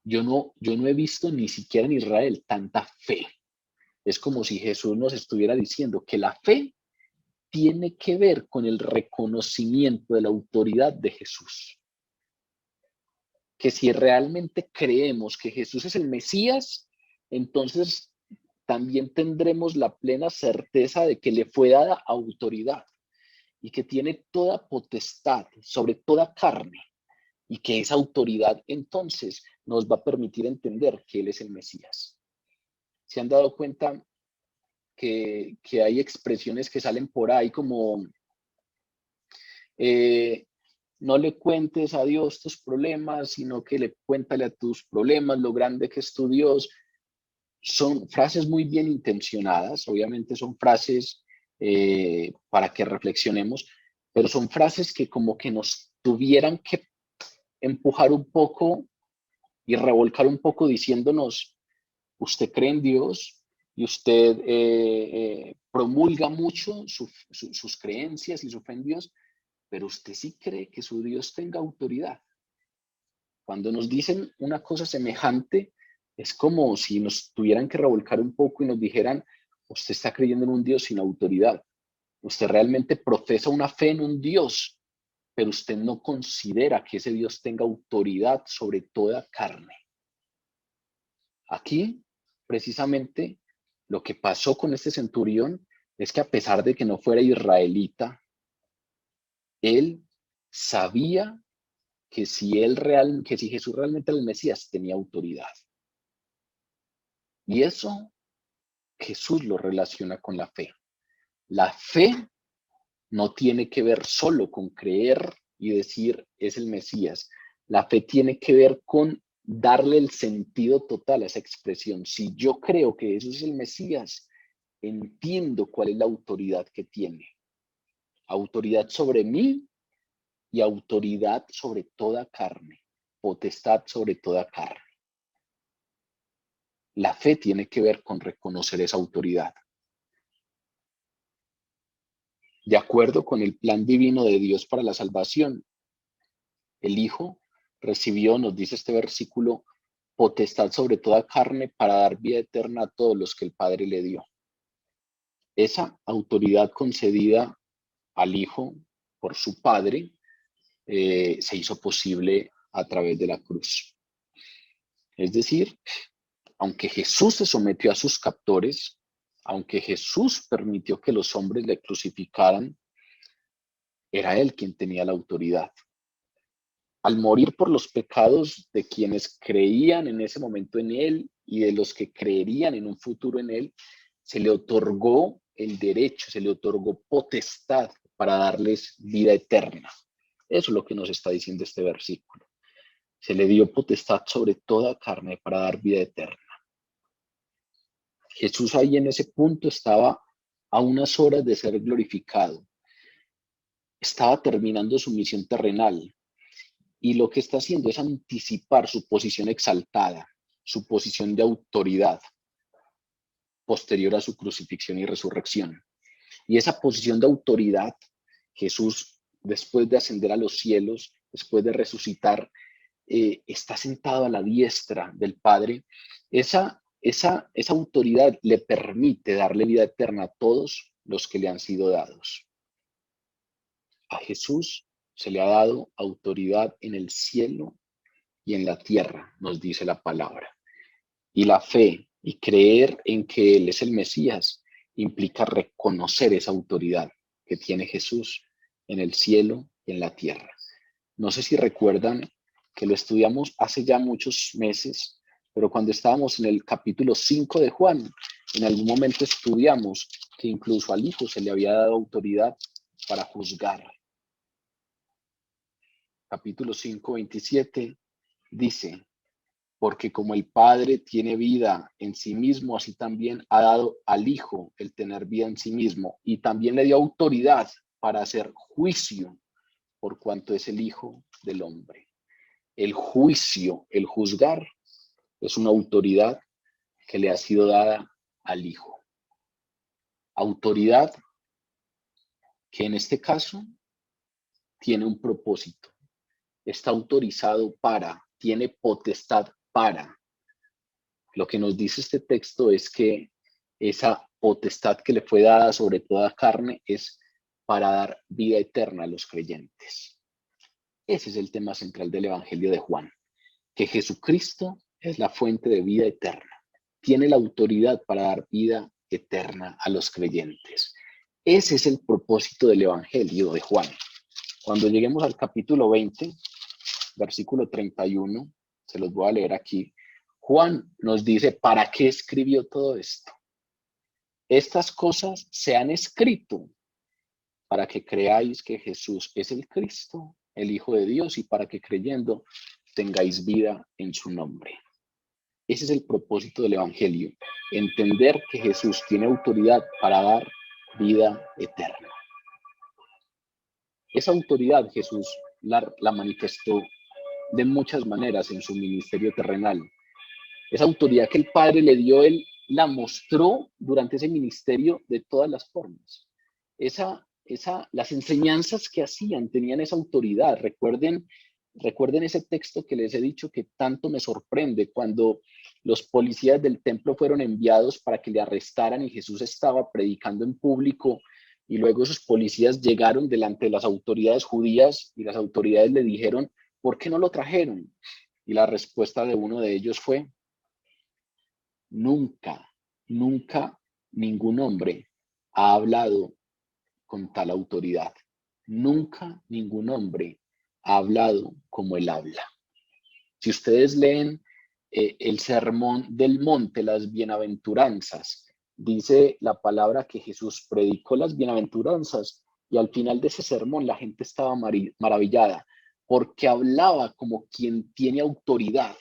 yo no he visto ni siquiera en Israel tanta fe. Es como si Jesús nos estuviera diciendo que la fe tiene que ver con el reconocimiento de la autoridad de Jesús. Que si realmente creemos que Jesús es el Mesías, entonces también tendremos la plena certeza de que le fue dada autoridad y que tiene toda potestad sobre toda carne y que esa autoridad entonces nos va a permitir entender que Él es el Mesías. ¿Se han dado cuenta que hay expresiones que salen por ahí como no le cuentes a Dios tus problemas, sino que cuéntale a tus problemas lo grande que es tu Dios? Son frases muy bien intencionadas, obviamente son frases para que reflexionemos, pero son frases que como que nos tuvieran que empujar un poco y revolcar un poco diciéndonos, usted cree en Dios y usted promulga mucho sus creencias y su fe en Dios, pero usted sí cree que su Dios tenga autoridad. Cuando nos dicen una cosa semejante, es como si nos tuvieran que revolcar un poco y nos dijeran, usted está creyendo en un Dios sin autoridad. Usted realmente profesa una fe en un Dios, pero usted no considera que ese Dios tenga autoridad sobre toda carne. Aquí, precisamente, lo que pasó con este centurión es que a pesar de que no fuera israelita, él sabía que si Jesús realmente era el Mesías, tenía autoridad. Y eso Jesús lo relaciona con la fe. La fe no tiene que ver solo con creer y decir es el Mesías. La fe tiene que ver con darle el sentido total a esa expresión. Si yo creo que Jesús es el Mesías, entiendo cuál es la autoridad que tiene. Autoridad sobre mí y autoridad sobre toda carne, potestad sobre toda carne. La fe tiene que ver con reconocer esa autoridad. De acuerdo con el plan divino de Dios para la salvación, el Hijo recibió, nos dice este versículo, potestad sobre toda carne para dar vida eterna a todos los que el Padre le dio. Esa autoridad concedida al Hijo por su Padre se hizo posible a través de la cruz. Es decir, aunque Jesús se sometió a sus captores, aunque Jesús permitió que los hombres le crucificaran, era Él quien tenía la autoridad. Al morir por los pecados de quienes creían en ese momento en Él y de los que creerían en un futuro en Él, se le otorgó el derecho, se le otorgó potestad para darles vida eterna. Eso es lo que nos está diciendo este versículo. Se le dio potestad sobre toda carne para dar vida eterna. Jesús ahí en ese punto estaba a unas horas de ser glorificado. Estaba terminando su misión terrenal y lo que está haciendo es anticipar su posición exaltada, su posición de autoridad posterior a su crucifixión y resurrección. Y esa posición de autoridad, Jesús, después de ascender a los cielos, después de resucitar, está sentado a la diestra del Padre. Esa autoridad le permite darle vida eterna a todos los que le han sido dados. A Jesús se le ha dado autoridad en el cielo y en la tierra, nos dice la palabra. Y la fe y creer en que Él es el Mesías implica reconocer esa autoridad que tiene Jesús en el cielo y en la tierra. No sé si recuerdan que lo estudiamos hace ya muchos meses, pero cuando estábamos en el capítulo 5 de Juan, en algún momento estudiamos que incluso al Hijo se le había dado autoridad para juzgar. Capítulo 5, 27 dice, porque como el Padre tiene vida en sí mismo, así también ha dado al Hijo el tener vida en sí mismo y también le dio autoridad para hacer juicio por cuanto es el Hijo del Hombre. El juicio, el juzgar, es una autoridad que le ha sido dada al Hijo. Autoridad que en este caso tiene un propósito. Está autorizado para, tiene potestad para. Lo que nos dice este texto es que esa potestad que le fue dada sobre toda carne es para dar vida eterna a los creyentes. Ese es el tema central del Evangelio de Juan, que Jesucristo es la fuente de vida eterna. Tiene la autoridad para dar vida eterna a los creyentes. Ese es el propósito del Evangelio de Juan. Cuando lleguemos al capítulo 20, versículo 31, se los voy a leer aquí. Juan nos dice, ¿para qué escribió todo esto? Estas cosas se han escrito para que creáis que Jesús es el Cristo, el Hijo de Dios, y para que creyendo tengáis vida en su nombre. Ese es el propósito del Evangelio, entender que Jesús tiene autoridad para dar vida eterna. Esa autoridad Jesús la manifestó de muchas maneras en su ministerio terrenal. Esa autoridad que el Padre le dio, Él la mostró durante ese ministerio de todas las formas. Las enseñanzas que hacían tenían esa autoridad. Recuerden ese texto que les he dicho que tanto me sorprende, cuando los policías del templo fueron enviados para que le arrestaran y Jesús estaba predicando en público, y luego esos policías llegaron delante de las autoridades judías y las autoridades le dijeron, ¿por qué no lo trajeron? Y la respuesta de uno de ellos fue, nunca ningún hombre ha hablado con tal autoridad. Nunca ningún hombre ha hablado como él habla. Si ustedes leen el Sermón del Monte, las bienaventuranzas, dice la palabra que Jesús predicó las bienaventuranzas y al final de ese sermón la gente estaba maravillada porque hablaba como quien tiene autoridad,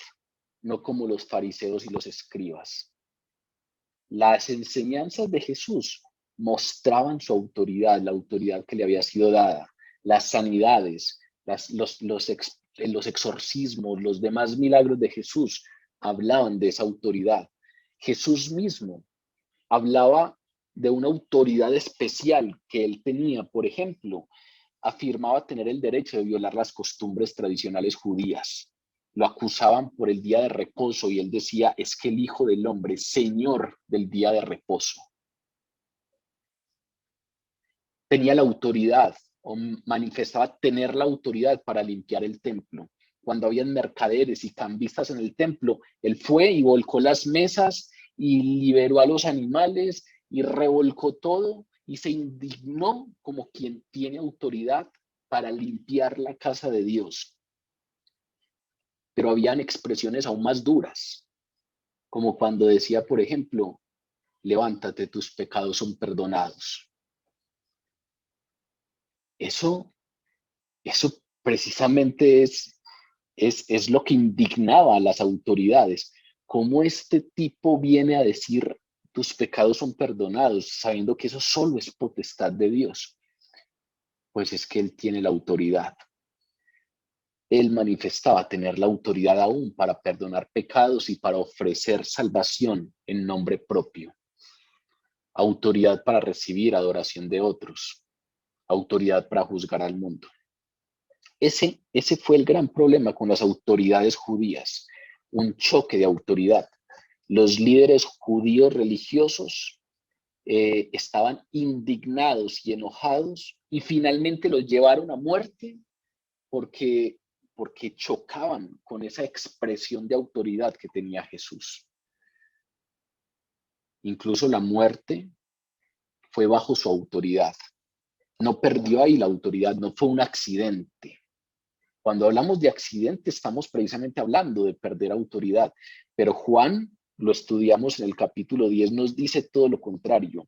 no como los fariseos y los escribas. Las enseñanzas de Jesús mostraban su autoridad, la autoridad que le había sido dada, las sanidades, los exorcismos, los demás milagros de Jesús hablaban de esa autoridad. Jesús mismo hablaba de una autoridad especial que él tenía. Por ejemplo, afirmaba tener el derecho de violar las costumbres tradicionales judías. Lo acusaban por el día de reposo y él decía, es que el Hijo del Hombre, Señor del día de reposo. Tenía la autoridad o manifestaba tener la autoridad para limpiar el templo. Cuando habían mercaderes y cambistas en el templo, él fue y volcó las mesas y liberó a los animales y revolcó todo y se indignó como quien tiene autoridad para limpiar la casa de Dios. Pero habían expresiones aún más duras, como cuando decía, por ejemplo, levántate, tus pecados son perdonados. Eso precisamente es lo que indignaba a las autoridades. ¿Cómo este tipo viene a decir tus pecados son perdonados, sabiendo que eso solo es potestad de Dios? Pues es que él tiene la autoridad. Él manifestaba tener la autoridad aún para perdonar pecados y para ofrecer salvación en nombre propio. Autoridad para recibir adoración de otros. Autoridad para juzgar al mundo. Ese fue el gran problema con las autoridades judías. Un choque de autoridad. Los líderes judíos religiosos estaban indignados y enojados y finalmente los llevaron a muerte porque chocaban con esa expresión de autoridad que tenía Jesús. Incluso la muerte fue bajo su autoridad. No perdió ahí la autoridad, no fue un accidente. Cuando hablamos de accidente, estamos precisamente hablando de perder autoridad. Pero Juan, lo estudiamos en el capítulo 10, nos dice todo lo contrario.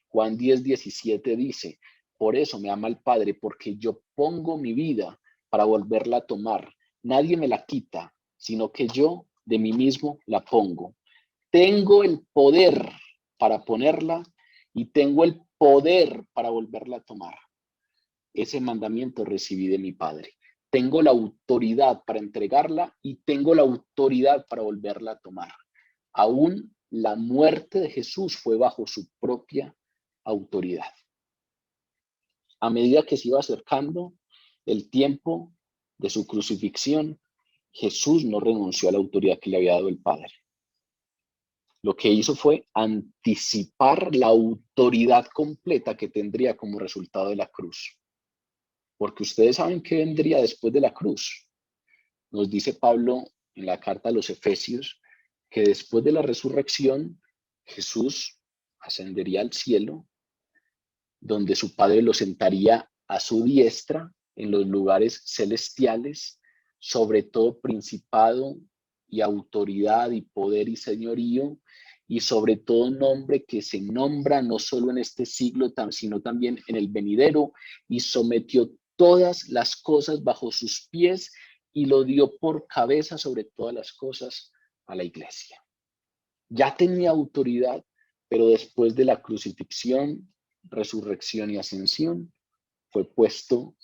Juan 10:17 dice, por eso me ama el Padre, porque yo pongo mi vida para volverla a tomar. Nadie me la quita, sino que yo de mí mismo la pongo. Tengo el poder para ponerla y tengo el poder para volverla a tomar. ese mandamiento recibí de mi Padre. Tengo la autoridad para entregarla y tengo la autoridad para volverla a tomar. Aún la muerte de Jesús fue bajo su propia autoridad. A medida que se iba acercando el tiempo de su crucifixión, Jesús no renunció a la autoridad que le había dado el Padre. Lo que hizo fue anticipar la autoridad completa que tendría como resultado de la cruz. Porque ustedes saben qué vendría después de la cruz. Nos dice Pablo en la carta a los Efesios que después de la resurrección, Jesús ascendería al cielo, donde su Padre lo sentaría a su diestra en los lugares celestiales, sobre todo principado y autoridad y poder y señorío, y sobre todo nombre que se nombra no solo en este siglo, sino también en el venidero, y sometió todas las cosas bajo sus pies y lo dio por cabeza sobre todas las cosas a la iglesia. Ya tenía autoridad, pero después de la crucifixión, resurrección y ascensión, fue puesto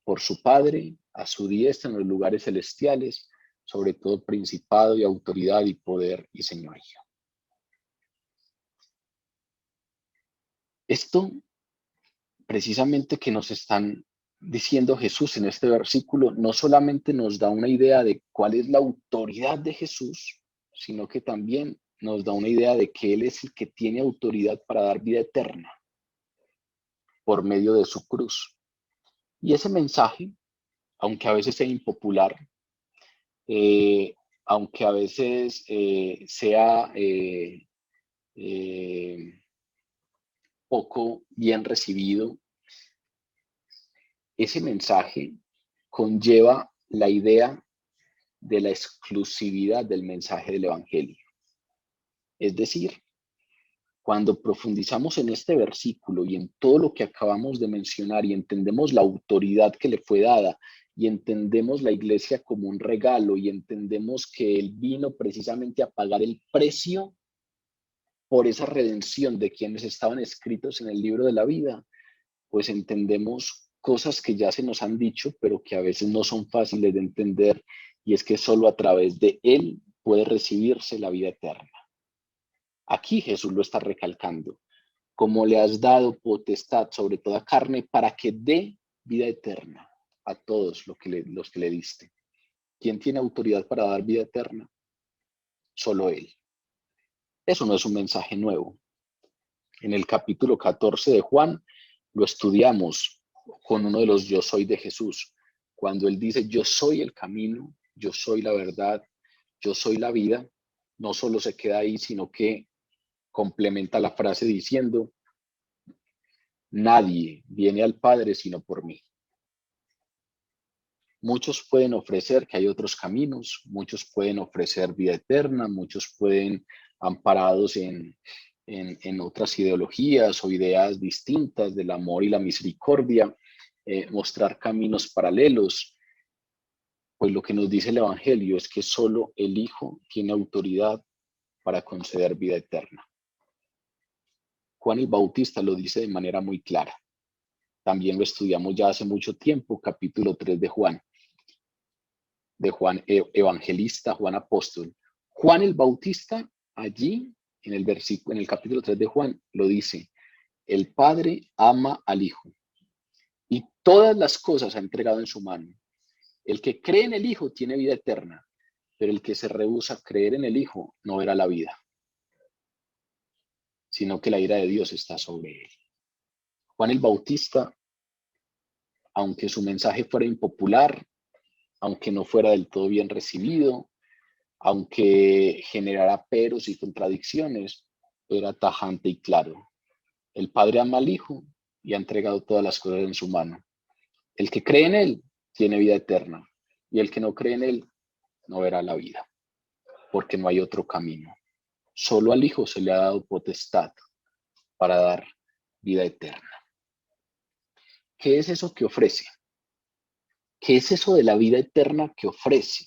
por su Padre a su diestra en los lugares celestiales, sobre todo principado y autoridad y poder y señorío. Esto precisamente que nos están diciendo Jesús en este versículo, no solamente nos da una idea de cuál es la autoridad de Jesús, sino que también nos da una idea de que Él es el que tiene autoridad para dar vida eterna por medio de su cruz. Y ese mensaje, aunque a veces sea impopular, aunque a veces sea poco bien recibido, ese mensaje conlleva la idea de la exclusividad del mensaje del Evangelio. Es decir, cuando profundizamos en este versículo y en todo lo que acabamos de mencionar y entendemos la autoridad que le fue dada y entendemos la iglesia como un regalo y entendemos que Él vino precisamente a pagar el precio por esa redención de quienes estaban escritos en el libro de la vida, pues entendemos cosas que ya se nos han dicho, pero que a veces no son fáciles de entender, y es que solo a través de Él puede recibirse la vida eterna. Aquí Jesús lo está recalcando, como le has dado potestad sobre toda carne para que dé vida eterna a todos los que le diste. ¿Quién tiene autoridad para dar vida eterna? Solo Él. Eso no es un mensaje nuevo. En el capítulo 14 de Juan lo estudiamos con uno de los yo soy de Jesús, cuando Él dice yo soy el camino, yo soy la verdad, yo soy la vida. No solo se queda ahí, sino que complementa la frase diciendo nadie viene al Padre sino por mí. Muchos pueden ofrecer que hay otros caminos, muchos pueden ofrecer vida eterna, muchos pueden, amparados en otras ideologías o ideas distintas del amor y la misericordia, mostrar caminos paralelos. Pues lo que nos dice el Evangelio es que solo el Hijo tiene autoridad para conceder vida eterna. Juan el Bautista lo dice de manera muy clara. También lo estudiamos ya hace mucho tiempo, capítulo 3 de Juan Evangelista, Juan Apóstol. Juan el Bautista, allí en el capítulo 3 de Juan, lo dice, el Padre ama al Hijo y todas las cosas ha entregado en su mano. El que cree en el Hijo tiene vida eterna, pero el que se rehúsa a creer en el Hijo no verá la vida, sino que la ira de Dios está sobre él. Juan el Bautista, aunque su mensaje fuera impopular, aunque no fuera del todo bien recibido, aunque generara peros y contradicciones, era tajante y claro. El Padre ama al Hijo y ha entregado todas las cosas en su mano. El que cree en Él tiene vida eterna y el que no cree en Él no verá la vida, porque no hay otro camino. Solo al Hijo se le ha dado potestad para dar vida eterna. ¿Qué es eso que ofrece? ¿Qué es eso de la vida eterna que ofrece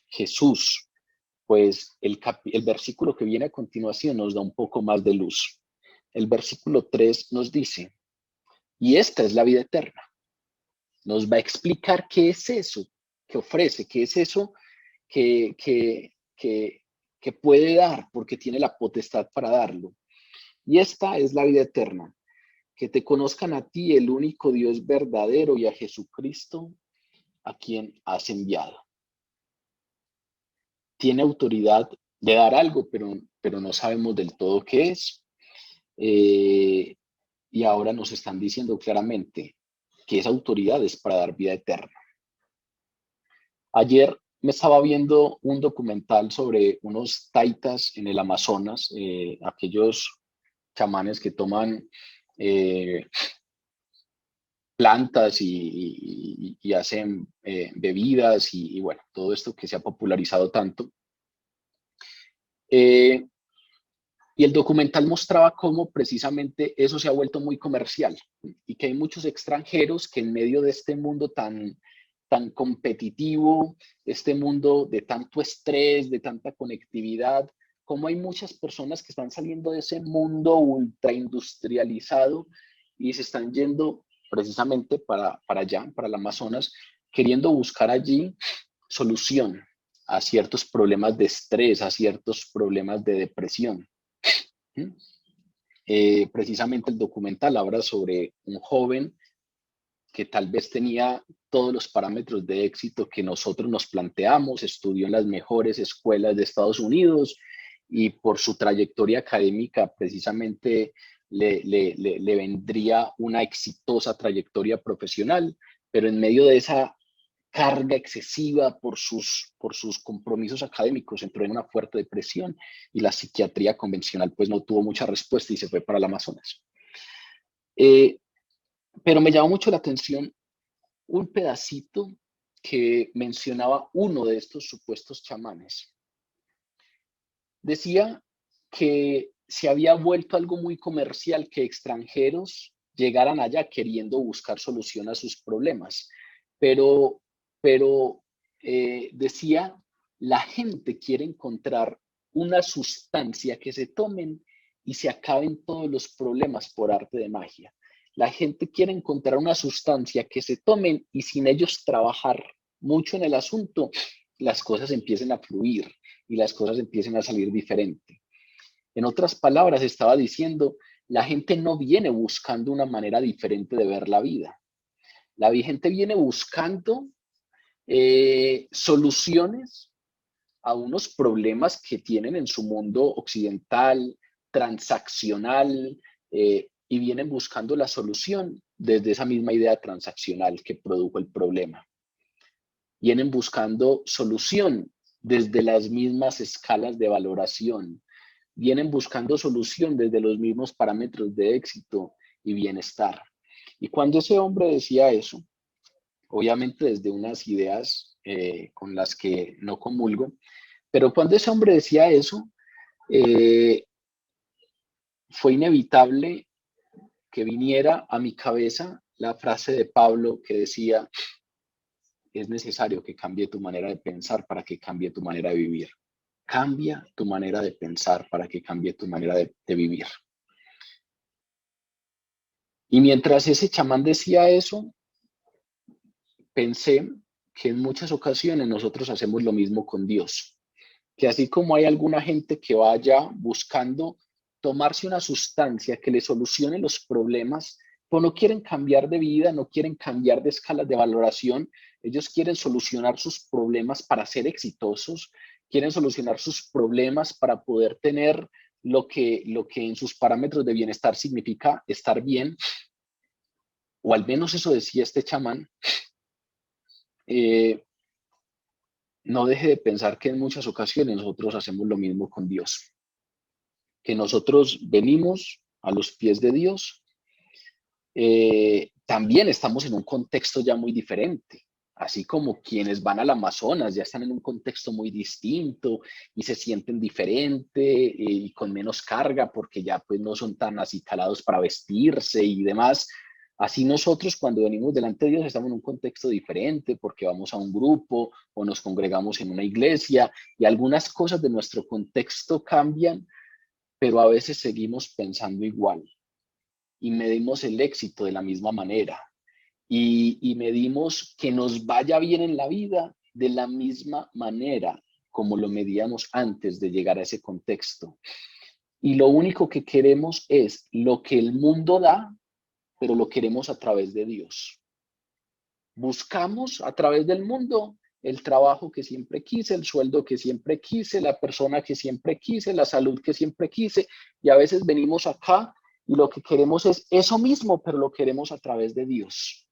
Jesús? Pues el versículo que viene a continuación nos da un poco más de luz. El versículo 3 nos dice, y esta es la vida eterna, nos va a explicar qué es eso que ofrece, qué es eso que, que, que, que puede dar, porque tiene la potestad para darlo. Y esta es la vida eterna, que te conozcan a ti, el único Dios verdadero, y a Jesucristo, a quien has enviado. Tiene autoridad de dar algo, pero no sabemos del todo qué es. Y ahora nos están diciendo claramente que esa autoridad es para dar vida eterna. Ayer me estaba viendo un documental sobre unos taitas en el Amazonas, aquellos chamanes que toman plantas y hacen bebidas y bueno, todo esto que se ha popularizado tanto. Eh, y el documental mostraba cómo precisamente eso se ha vuelto muy comercial y que hay muchos extranjeros que en medio de este mundo tan competitivo, este mundo de tanto estrés, de tanta conectividad, como hay muchas personas que están saliendo de ese mundo ultra industrializado y se están yendo precisamente para allá, para el Amazonas, queriendo buscar allí solución a ciertos problemas de estrés, a ciertos problemas de depresión. Precisamente el documental habla sobre un joven que tal vez tenía todos los parámetros de éxito que nosotros nos planteamos, estudió en las mejores escuelas de Estados Unidos y por su trayectoria académica precisamente le vendría una exitosa trayectoria profesional, pero en medio de esa carga excesiva por sus compromisos académicos, entró en una fuerte depresión y la psiquiatría convencional pues no tuvo mucha respuesta y se fue para el Amazonas. Pero me llamó mucho la atención un pedacito que mencionaba uno de estos supuestos chamanes. Decía que se había vuelto algo muy comercial que extranjeros llegaran allá queriendo buscar solución a sus problemas, pero, pero decía, la gente quiere encontrar una sustancia que se tomen y se acaben todos los problemas por arte de magia. La gente quiere encontrar una sustancia que se tomen y sin ellos trabajar mucho en el asunto, las cosas empiecen a fluir y las cosas empiecen a salir diferente. En otras palabras, estaba diciendo, la gente no viene buscando una manera diferente de ver la vida. La gente viene buscando soluciones a unos problemas que tienen en su mundo occidental, transaccional, y vienen buscando la solución desde esa misma idea transaccional que produjo el problema. Vienen buscando solución desde las mismas escalas de valoración. Vienen buscando solución desde los mismos parámetros de éxito y bienestar. Y cuando ese hombre decía eso, obviamente desde unas ideas con las que no comulgo, pero cuando ese hombre decía eso, fue inevitable que viniera a mi cabeza la frase de Pablo que decía, es necesario que cambie tu manera de pensar para que cambie tu manera de vivir. Cambia tu manera de pensar para que cambie tu manera de vivir. Y mientras ese chamán decía eso, pensé que en muchas ocasiones nosotros hacemos lo mismo con Dios. Que así como hay alguna gente que vaya buscando tomarse una sustancia que le solucione los problemas, pues no quieren cambiar de vida, no quieren cambiar de escalas de valoración, ellos quieren solucionar sus problemas para ser exitosos, quieren solucionar sus problemas para poder tener lo que en sus parámetros de bienestar significa estar bien, o al menos eso decía este chamán. No deje de pensar que en muchas ocasiones nosotros hacemos lo mismo con Dios, que nosotros venimos a los pies de Dios, también estamos en un contexto ya muy diferente. Así como quienes van al Amazonas ya están en un contexto muy distinto y se sienten diferente y con menos carga porque ya pues no son tan acicalados para vestirse y demás. Así nosotros cuando venimos delante de Dios estamos en un contexto diferente porque vamos a un grupo o nos congregamos en una iglesia y algunas cosas de nuestro contexto cambian, pero a veces seguimos pensando igual y medimos el éxito de la misma manera y medimos que nos vaya bien en la vida de la misma manera como lo medíamos antes de llegar a ese contexto. Y lo único que queremos es lo que el mundo da, pero lo queremos a través de Dios. Buscamos a través del mundo el trabajo que siempre quise, el sueldo que siempre quise, la persona que siempre quise, la salud que siempre quise, y a veces venimos acá y lo que queremos es eso mismo, pero lo queremos a través de Dios.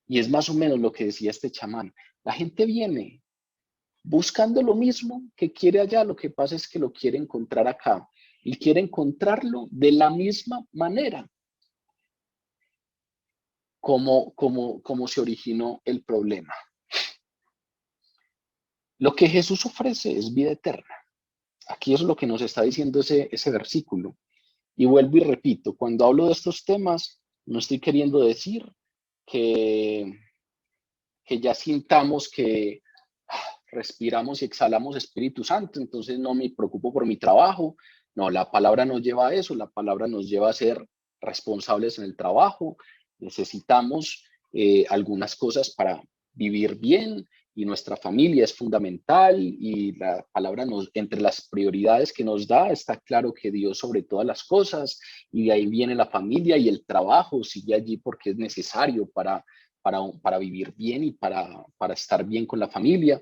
Y es más o menos lo que decía este chamán. La gente viene buscando lo mismo que quiere allá, lo que pasa es que lo quiere encontrar acá y quiere encontrarlo de la misma manera como se originó el problema. Lo que Jesús ofrece es vida eterna. Aquí es lo que nos está diciendo ese versículo. Y vuelvo y repito, cuando hablo de estos temas, no estoy queriendo decir que ya sintamos que respiramos y exhalamos Espíritu Santo, entonces no me preocupo por mi trabajo. No, la palabra nos lleva a eso, la palabra nos lleva a ser responsables en el trabajo. Necesitamos algunas cosas para vivir bien y nuestra familia es fundamental y la palabra entre las prioridades que nos da está claro que Dios sobre todas las cosas y de ahí viene la familia y el trabajo sigue allí porque es necesario para vivir bien y para estar bien con la familia.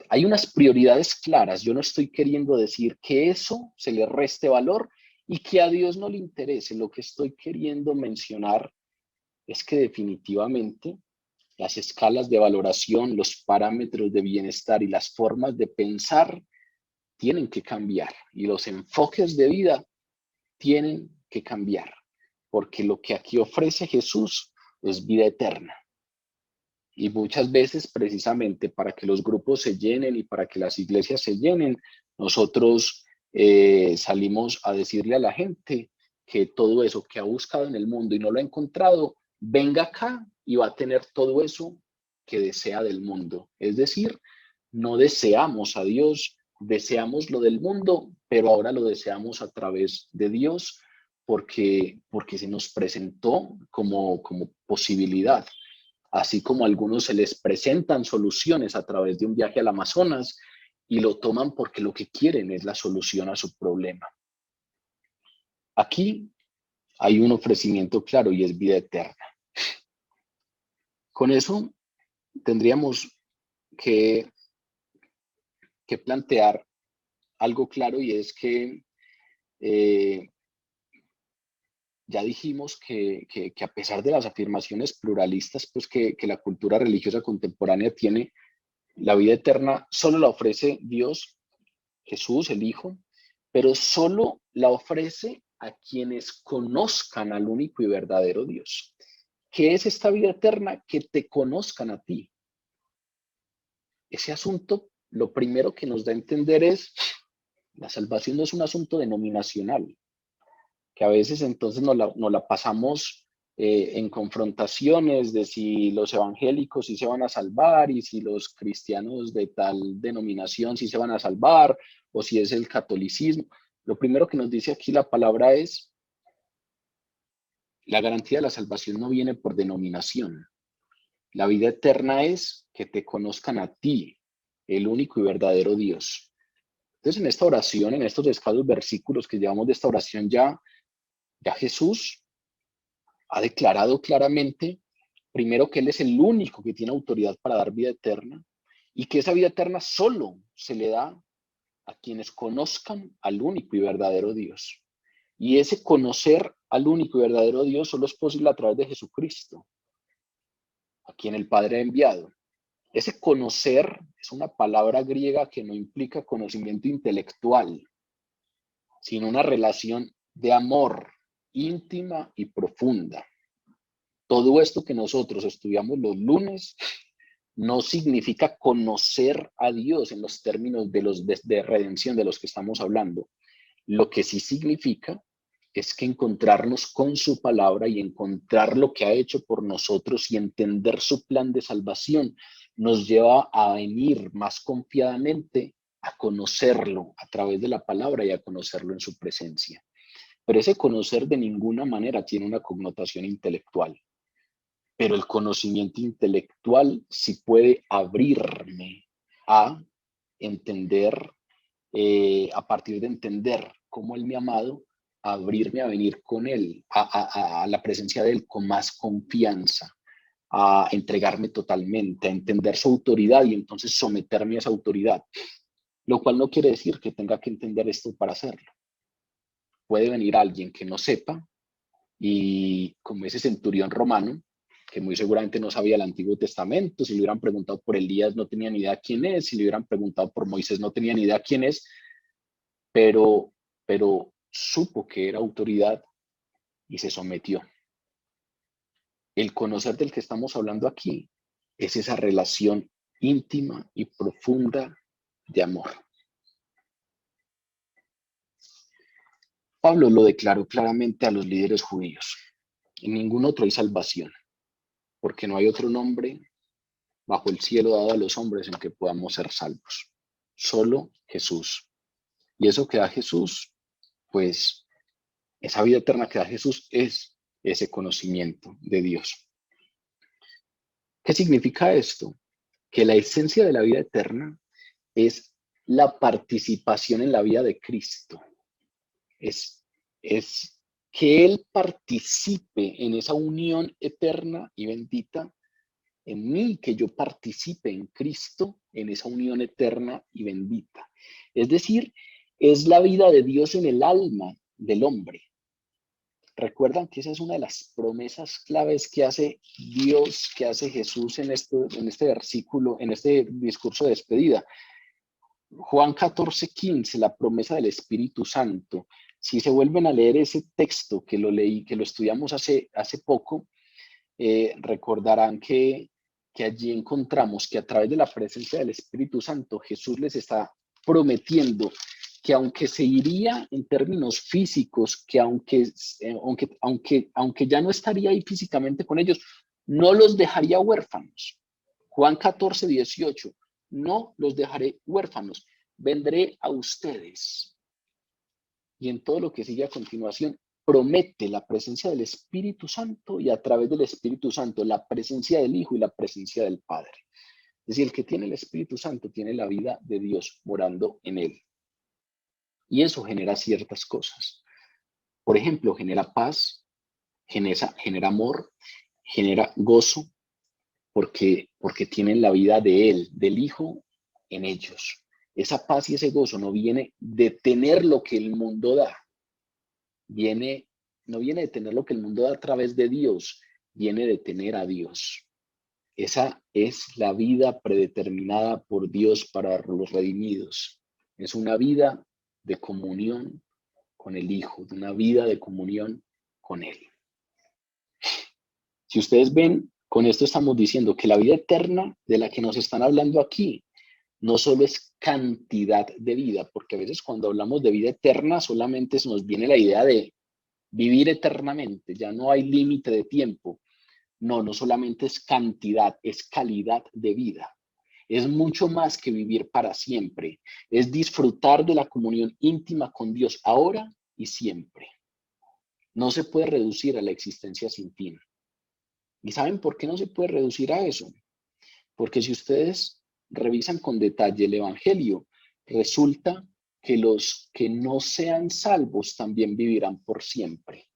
Hay unas prioridades claras. Yo no estoy queriendo decir que eso se le reste valor y que a Dios no le interese. Lo que estoy queriendo mencionar es que definitivamente las escalas de valoración, los parámetros de bienestar y las formas de pensar tienen que cambiar y los enfoques de vida tienen que cambiar, porque lo que aquí ofrece Jesús es vida eterna. Y muchas veces, precisamente para que los grupos se llenen y para que las iglesias se llenen, nosotros salimos a decirle a la gente que todo eso que ha buscado en el mundo y no lo ha encontrado, venga acá y va a tener todo eso que desea del mundo. Es decir, no deseamos a Dios, deseamos lo del mundo, pero ahora lo deseamos a través de Dios porque se nos presentó como posibilidad. Así como a algunos se les presentan soluciones a través de un viaje al Amazonas y lo toman porque lo que quieren es la solución a su problema. Aquí hay un ofrecimiento claro y es vida eterna. Con eso tendríamos que plantear algo claro y es que ya dijimos que a pesar de las afirmaciones pluralistas pues que la cultura religiosa contemporánea tiene, la vida eterna solo la ofrece Dios, Jesús, el Hijo, pero solo la ofrece a quienes conozcan al único y verdadero Dios. ¿Qué es esta vida eterna? Que te conozcan a ti. Ese asunto, lo primero que nos da a entender es, la salvación no es un asunto denominacional, que a veces entonces nos la pasamos en confrontaciones de si los evangélicos sí se van a salvar y si los cristianos de tal denominación sí se van a salvar o si es el catolicismo. Lo primero que nos dice aquí la palabra es, la garantía de la salvación no viene por denominación. La vida eterna es que te conozcan a ti, el único y verdadero Dios. Entonces en esta oración, en estos escasos versículos que llevamos de esta oración ya Jesús ha declarado claramente, primero, que Él es el único que tiene autoridad para dar vida eterna y que esa vida eterna solo se le da a quienes conozcan al único y verdadero Dios. Y ese conocer al único y verdadero Dios solo es posible a través de Jesucristo, a quien el Padre ha enviado. Ese conocer es una palabra griega que no implica conocimiento intelectual, sino una relación de amor íntima y profunda. Todo esto que nosotros estudiamos los lunes no significa conocer a Dios en los términos de redención de los que estamos hablando. Lo que sí significa es que encontrarnos con su palabra y encontrar lo que ha hecho por nosotros y entender su plan de salvación nos lleva a venir más confiadamente a conocerlo a través de la palabra y a conocerlo en su presencia. Pero ese conocer de ninguna manera tiene una connotación intelectual. pero el conocimiento intelectual sí puede abrirme a entender, a partir de entender cómo Él me ha amado, abrirme a venir con Él, a la presencia de Él con más confianza, a entregarme totalmente, a entender su autoridad y entonces someterme a esa autoridad, lo cual no quiere decir que tenga que entender esto para hacerlo. Puede venir alguien que no sepa y como ese centurión romano, que muy seguramente no sabía el Antiguo Testamento, si le hubieran preguntado por Elías no tenía ni idea quién es, si le hubieran preguntado por Moisés no tenía ni idea quién es, pero supo que era autoridad y se sometió. El conocer del que estamos hablando aquí es esa relación íntima y profunda de amor. Pablo lo declaró claramente a los líderes judíos. En ningún otro hay salvación, porque no hay otro nombre bajo el cielo dado a los hombres en que podamos ser salvos. Solo Jesús. Y eso que da Jesús, pues esa vida eterna que da Jesús es ese conocimiento de Dios. ¿Qué significa esto? Que la esencia de la vida eterna es la participación en la vida de Cristo. Es que Él participe en esa unión eterna y bendita en mí, que yo participe en Cristo en esa unión eterna y bendita. Es decir, es la vida de Dios en el alma del hombre. Recuerdan que esa es una de las promesas claves que hace Dios, que hace Jesús en este versículo, en este discurso de despedida. Juan 14:15, la promesa del Espíritu Santo. Si se vuelven a leer ese texto que lo leí, que lo estudiamos hace poco, recordarán que allí encontramos que a través de la presencia del Espíritu Santo, Jesús les está prometiendo que aunque se iría en términos físicos, que aunque ya no estaría ahí físicamente con ellos, no los dejaría huérfanos. Juan 14:18, no los dejaré huérfanos, vendré a ustedes. Y en todo lo que sigue a continuación, promete la presencia del Espíritu Santo y a través del Espíritu Santo la presencia del Hijo y la presencia del Padre. Es decir, el que tiene el Espíritu Santo tiene la vida de Dios morando en él. Y eso genera ciertas cosas. Por ejemplo, genera paz, genera amor, genera gozo, porque tienen la vida de él, del Hijo, en ellos. Esa paz y ese gozo no viene de tener lo que el mundo da, no viene de tener lo que el mundo da a través de Dios, viene de tener a Dios. Esa es la vida predeterminada por Dios para los redimidos. Es una vida de comunión con el Hijo, de una vida de comunión con Él. Si ustedes ven, con esto estamos diciendo que la vida eterna de la que nos están hablando aquí no solo es cantidad de vida, porque a veces cuando hablamos de vida eterna solamente se nos viene la idea de vivir eternamente, ya no hay límite de tiempo. No, no solamente es cantidad, es calidad de vida. Es mucho más que vivir para siempre. Es disfrutar de la comunión íntima con Dios ahora y siempre. No se puede reducir a la existencia sin fin. ¿Y saben por qué no se puede reducir a eso? Porque si ustedes revisan con detalle el Evangelio, resulta que los que no sean salvos también vivirán por siempre.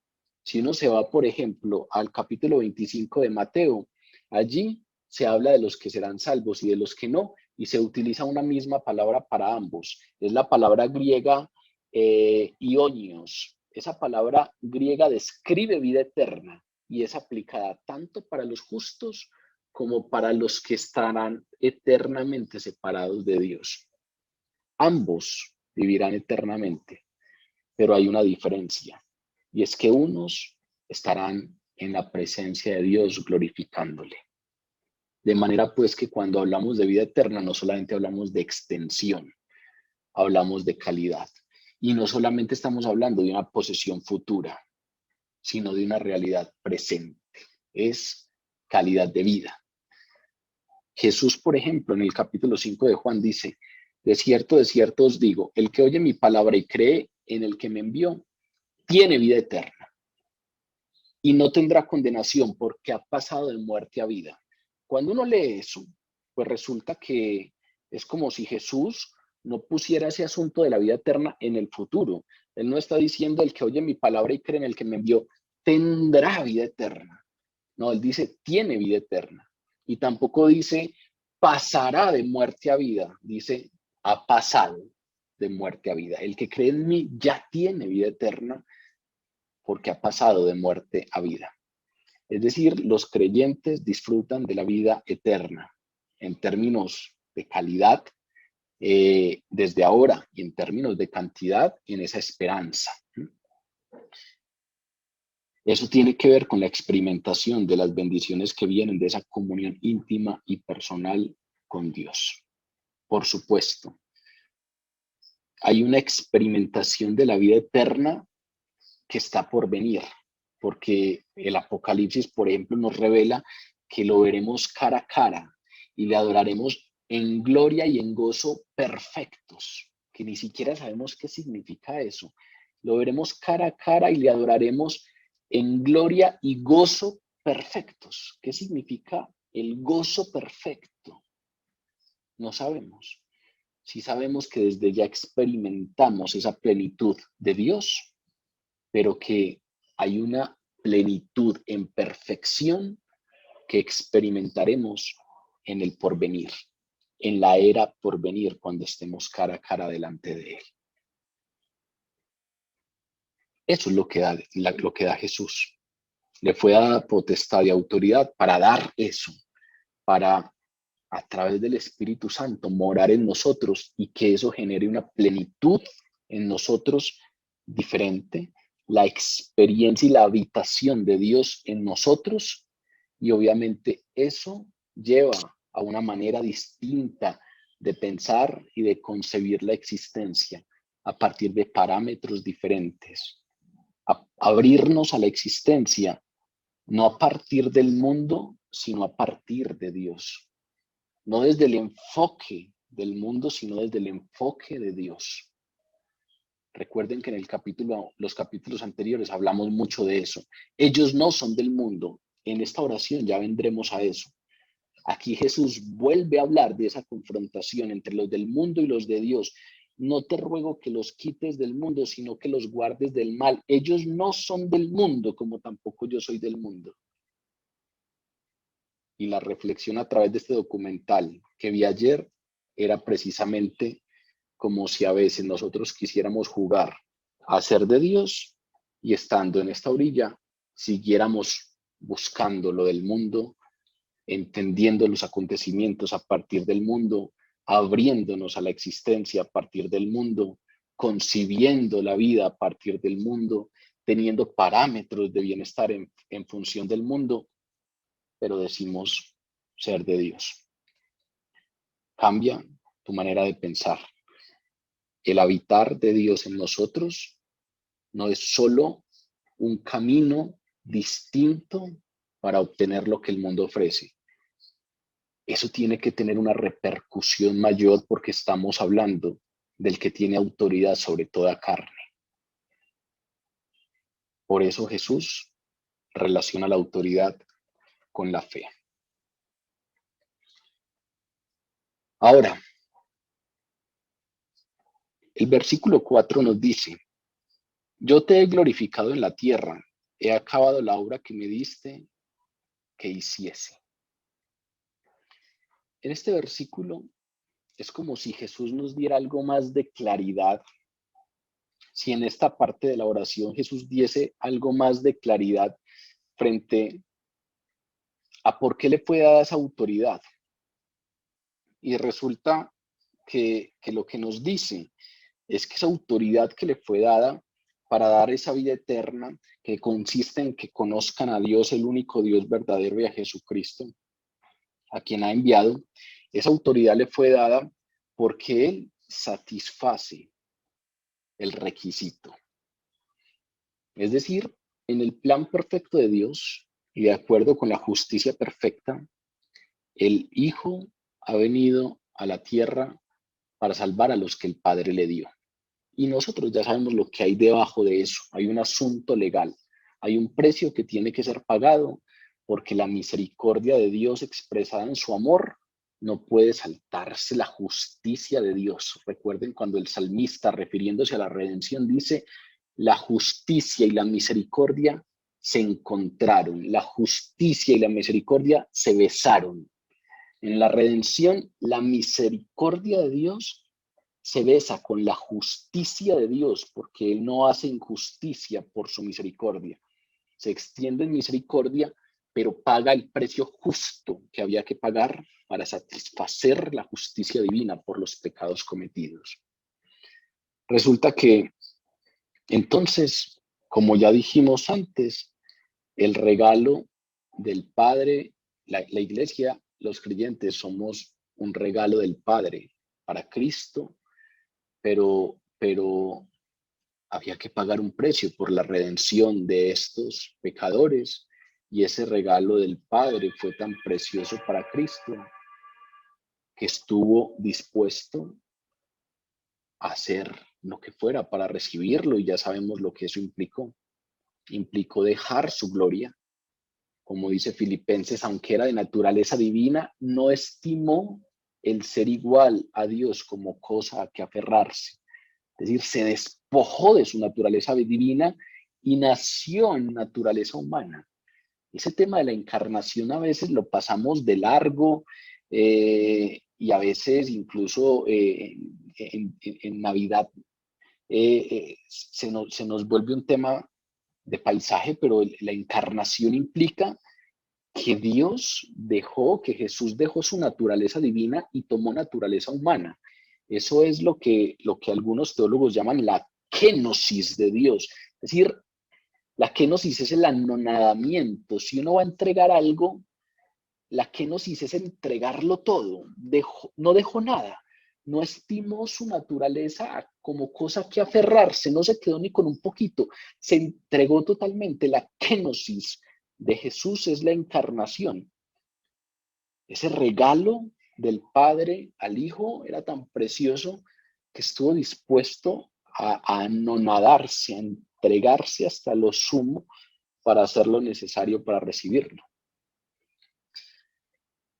Si uno se va, por ejemplo, al capítulo 25 de Mateo, allí se habla de los que serán salvos y de los que no, y se utiliza una misma palabra para ambos. Es la palabra griega ionios. Esa palabra griega describe vida eterna y es aplicada tanto para los justos como para los que estarán eternamente separados de Dios. Ambos vivirán eternamente, pero hay una diferencia, y es que unos estarán en la presencia de Dios glorificándole. De manera pues que cuando hablamos de vida eterna no solamente hablamos de extensión, hablamos de calidad. Y no solamente estamos hablando de una posesión futura, sino de una realidad presente. Es calidad de vida. Jesús, por ejemplo, en el capítulo 5 de Juan dice, de cierto os digo, el que oye mi palabra y cree en el que me envió, tiene vida eterna. y no tendrá condenación porque ha pasado de muerte a vida. Cuando uno lee eso, pues resulta que es como si Jesús no pusiera ese asunto de la vida eterna en el futuro. Él no está diciendo el que oye mi palabra y cree en el que me envió tendrá vida eterna. No, él dice tiene vida eterna. Y tampoco dice pasará de muerte a vida, dice ha pasado de muerte a vida. El que cree en mí ya tiene vida eterna porque ha pasado de muerte a vida. Es decir, los creyentes disfrutan de la vida eterna en términos de calidad desde ahora y en términos de cantidad en esa esperanza. Eso tiene que ver con la experimentación de las bendiciones que vienen de esa comunión íntima y personal con Dios. Por supuesto, hay una experimentación de la vida eterna que está por venir, porque el Apocalipsis, por ejemplo, nos revela que lo veremos cara a cara y le adoraremos en gloria y en gozo perfectos, que ni siquiera sabemos qué significa eso. Lo veremos cara a cara y le adoraremos en gloria y gozo perfectos. ¿Qué significa el gozo perfecto? No sabemos. Sí sabemos que desde ya experimentamos esa plenitud de Dios, pero que hay una plenitud en perfección que experimentaremos en el porvenir, en la era por venir, cuando estemos cara a cara delante de Él. Eso es lo que da Jesús. Le fue dada potestad y autoridad para dar eso, para a través del Espíritu Santo morar en nosotros y que eso genere una plenitud en nosotros diferente, la experiencia y la habitación de Dios en nosotros, y obviamente eso lleva a una manera distinta de pensar y de concebir la existencia a partir de parámetros diferentes. Abrirnos a la existencia, no a partir del mundo, sino a partir de Dios. No desde el enfoque del mundo, sino desde el enfoque de Dios. Recuerden que en los capítulos anteriores hablamos mucho de eso. Ellos no son del mundo. En esta oración ya vendremos a eso. Aquí Jesús vuelve a hablar de esa confrontación entre los del mundo y los de Dios. No te ruego que los quites del mundo, sino que los guardes del mal. Ellos no son del mundo, como tampoco yo soy del mundo. Y la reflexión a través de este documental que vi ayer era precisamente como si a veces nosotros quisiéramos jugar a ser de Dios y estando en esta orilla, siguiéramos buscando lo del mundo, entendiendo los acontecimientos a partir del mundo, abriéndonos a la existencia a partir del mundo, concibiendo la vida a partir del mundo, teniendo parámetros de bienestar en función del mundo, pero decimos ser de Dios. Cambia tu manera de pensar. El habitar de Dios en nosotros no es solo un camino distinto para obtener lo que el mundo ofrece. Eso tiene que tener una repercusión mayor porque estamos hablando del que tiene autoridad sobre toda carne. Por eso Jesús relaciona la autoridad con la fe. Ahora, el versículo 4 nos dice: yo te he glorificado en la tierra, he acabado la obra que me diste que hiciese. En este versículo es como si Jesús nos diera algo más de claridad. Si en esta parte de la oración Jesús diese algo más de claridad frente a por qué le fue dada esa autoridad. Y resulta que lo que nos dice es que esa autoridad que le fue dada para dar esa vida eterna, que consiste en que conozcan a Dios, el único Dios verdadero, y a Jesucristo, a quien ha enviado, esa autoridad le fue dada porque Él satisface el requisito. Es decir, en el plan perfecto de Dios y de acuerdo con la justicia perfecta, el Hijo ha venido a la tierra para salvar a los que el Padre le dio. Y nosotros ya sabemos lo que hay debajo de eso. Hay un asunto legal, Hay un precio que tiene que ser pagado porque la misericordia de Dios expresada en su amor no puede saltarse la justicia de Dios. Recuerden cuando el salmista, refiriéndose a la redención, dice, la justicia y la misericordia se encontraron, la justicia y la misericordia se besaron. En la redención, la misericordia de Dios se besa con la justicia de Dios, porque Él no hace injusticia por su misericordia. Se extiende en misericordia, pero paga el precio justo que había que pagar para satisfacer la justicia divina por los pecados cometidos. Resulta que, entonces, como ya dijimos antes, el regalo del Padre, la iglesia, los creyentes, somos un regalo del Padre para Cristo, pero había que pagar un precio por la redención de estos pecadores, y ese regalo del Padre fue tan precioso para Cristo que estuvo dispuesto a hacer lo que fuera para recibirlo, y ya sabemos lo que eso implicó. Implicó dejar su gloria. Como dice Filipenses, aunque era de naturaleza divina, no estimó el ser igual a Dios como cosa a que aferrarse. Es decir, se despojó de su naturaleza divina y nació en naturaleza humana. Ese tema de la encarnación a veces lo pasamos de largo, y a veces incluso en Navidad se nos vuelve un tema de paisaje, pero la encarnación implica que que Jesús dejó su naturaleza divina y tomó naturaleza humana. Eso es lo que algunos teólogos llaman la kenosis de Dios. Es decir, la kenosis es el anonadamiento. Si uno va a entregar algo, la kenosis es entregarlo todo. No dejó nada. No estimó su naturaleza como cosa que aferrarse. No se quedó ni con un poquito. Se entregó totalmente. La kenosis de Jesús es la encarnación. Ese regalo del Padre al Hijo era tan precioso que estuvo dispuesto a anonadarse, a entregarse hasta lo sumo para hacer lo necesario para recibirlo.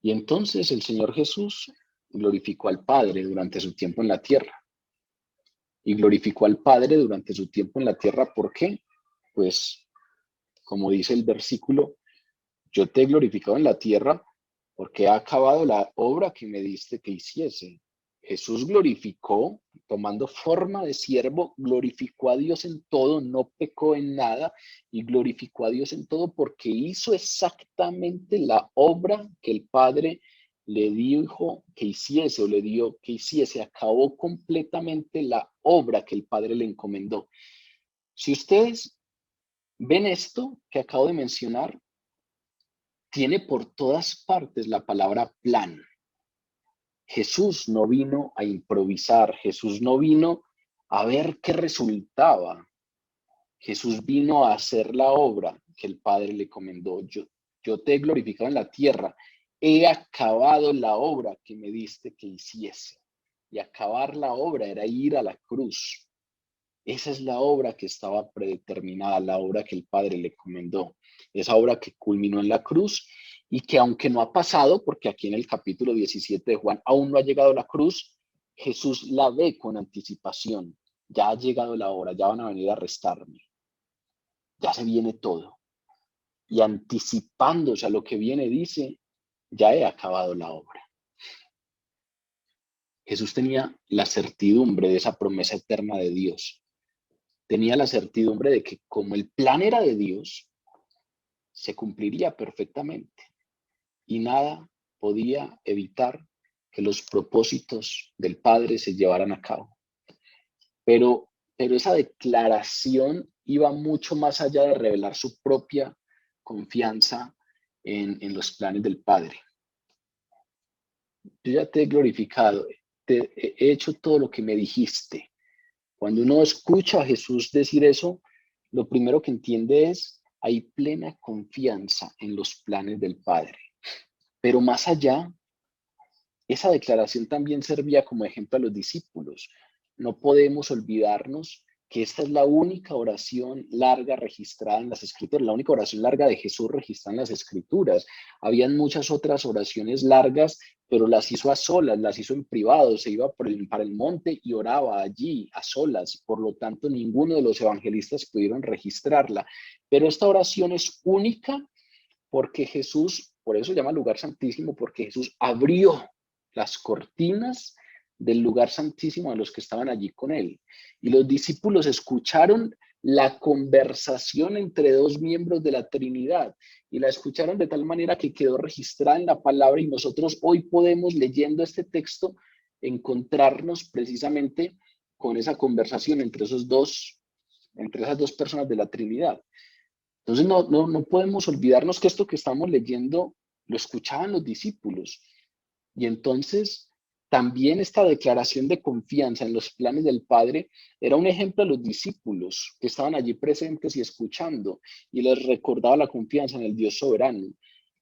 Y entonces el Señor Jesús glorificó al Padre durante su tiempo en la tierra. Y glorificó al Padre durante su tiempo en la tierra, ¿por qué? Pues, como dice el versículo, yo te he glorificado en la tierra porque he acabado la obra que me diste que hiciese. Jesús glorificó, tomando forma de siervo, glorificó a Dios en todo, no pecó en nada, y glorificó a Dios en todo porque hizo exactamente la obra que el Padre le dijo que hiciese, o le dio que hiciese. Acabó completamente la obra que el Padre le encomendó. Si ustedes ven esto que acabo de mencionar, tiene por todas partes la palabra plan. Jesús no vino a improvisar, Jesús no vino a ver qué resultaba. Jesús vino a hacer la obra que el Padre le encomendó. Yo te he glorificado en la tierra, he acabado la obra que me diste que hiciese. Y acabar la obra era ir a la cruz. Esa es la obra que estaba predeterminada, la obra que el Padre le encomendó. Esa obra que culminó en la cruz y que, aunque no ha pasado, porque aquí en el capítulo 17 de Juan aún no ha llegado la cruz, Jesús la ve con anticipación. Ya ha llegado la hora, ya van a venir a arrestarme. Ya se viene todo. Y anticipándose a lo que viene, dice, ya he acabado la obra. Jesús tenía la certidumbre de esa promesa eterna de Dios. Tenía la certidumbre de que, como el plan era de Dios, se cumpliría perfectamente y nada podía evitar que los propósitos del Padre se llevaran a cabo. Pero esa declaración iba mucho más allá de revelar su propia confianza en los planes del Padre. Yo ya te he glorificado, te he hecho todo lo que me dijiste. Cuando uno escucha a Jesús decir eso, lo primero que entiende es, hay plena confianza en los planes del Padre. Pero más allá, esa declaración también servía como ejemplo a los discípulos. No podemos olvidarnos que esta es la única oración larga registrada en las Escrituras, la única oración larga de Jesús registrada en las Escrituras. Habían muchas otras oraciones largas, pero las hizo a solas, las hizo en privado, se iba para el monte y oraba allí a solas. Por lo tanto, ninguno de los evangelistas pudieron registrarla. Pero esta oración es única porque Jesús, por eso se llama lugar santísimo, porque Jesús abrió las cortinas del lugar santísimo a los que estaban allí con él. Y los discípulos escucharon la conversación entre dos miembros de la Trinidad y la escucharon de tal manera que quedó registrada en la palabra, y nosotros hoy podemos, leyendo este texto, encontrarnos precisamente con esa conversación entre esas dos personas de la Trinidad. Entonces no podemos olvidarnos que esto que estamos leyendo lo escuchaban los discípulos. Y entonces también esta declaración de confianza en los planes del Padre era un ejemplo a los discípulos que estaban allí presentes y escuchando, y les recordaba la confianza en el Dios soberano.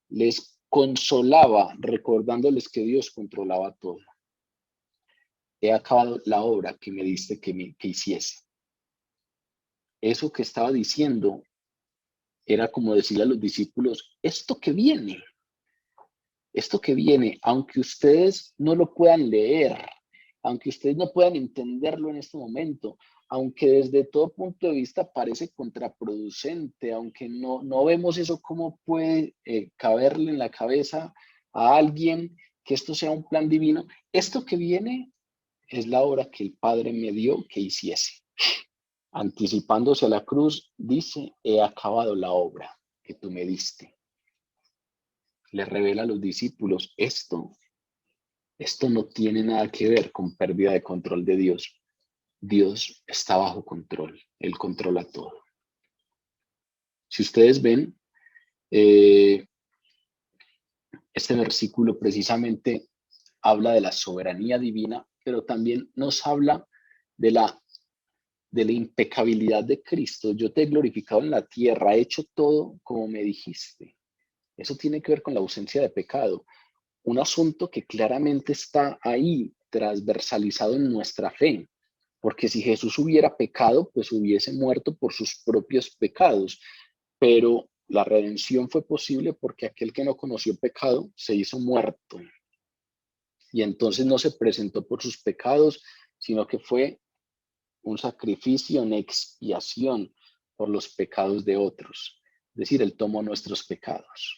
Les consolaba recordándoles que Dios controlaba todo. He acabado la obra que me diste que hiciese. Eso que estaba diciendo era como decirle a los discípulos, esto que viene, aunque ustedes no lo puedan leer, aunque ustedes no puedan entenderlo en este momento, aunque desde todo punto de vista parece contraproducente, aunque no vemos eso cómo puede caberle en la cabeza a alguien que esto sea un plan divino, esto que viene es la obra que el Padre me dio que hiciese. Anticipándose a la cruz, dice, he acabado la obra que tú me diste. Le revela a los discípulos, esto no tiene nada que ver con pérdida de control de Dios. Dios está bajo control, Él controla todo. Si ustedes ven, este versículo precisamente habla de la soberanía divina, pero también nos habla de la impecabilidad de Cristo. Yo te he glorificado en la tierra, he hecho todo como me dijiste. Eso tiene que ver con la ausencia de pecado. Un asunto que claramente está ahí, transversalizado en nuestra fe. Porque si Jesús hubiera pecado, pues hubiese muerto por sus propios pecados. Pero la redención fue posible porque aquel que no conoció pecado se hizo muerto. Y entonces no se presentó por sus pecados, sino que fue un sacrificio en expiación por los pecados de otros. Es decir, Él tomó nuestros pecados.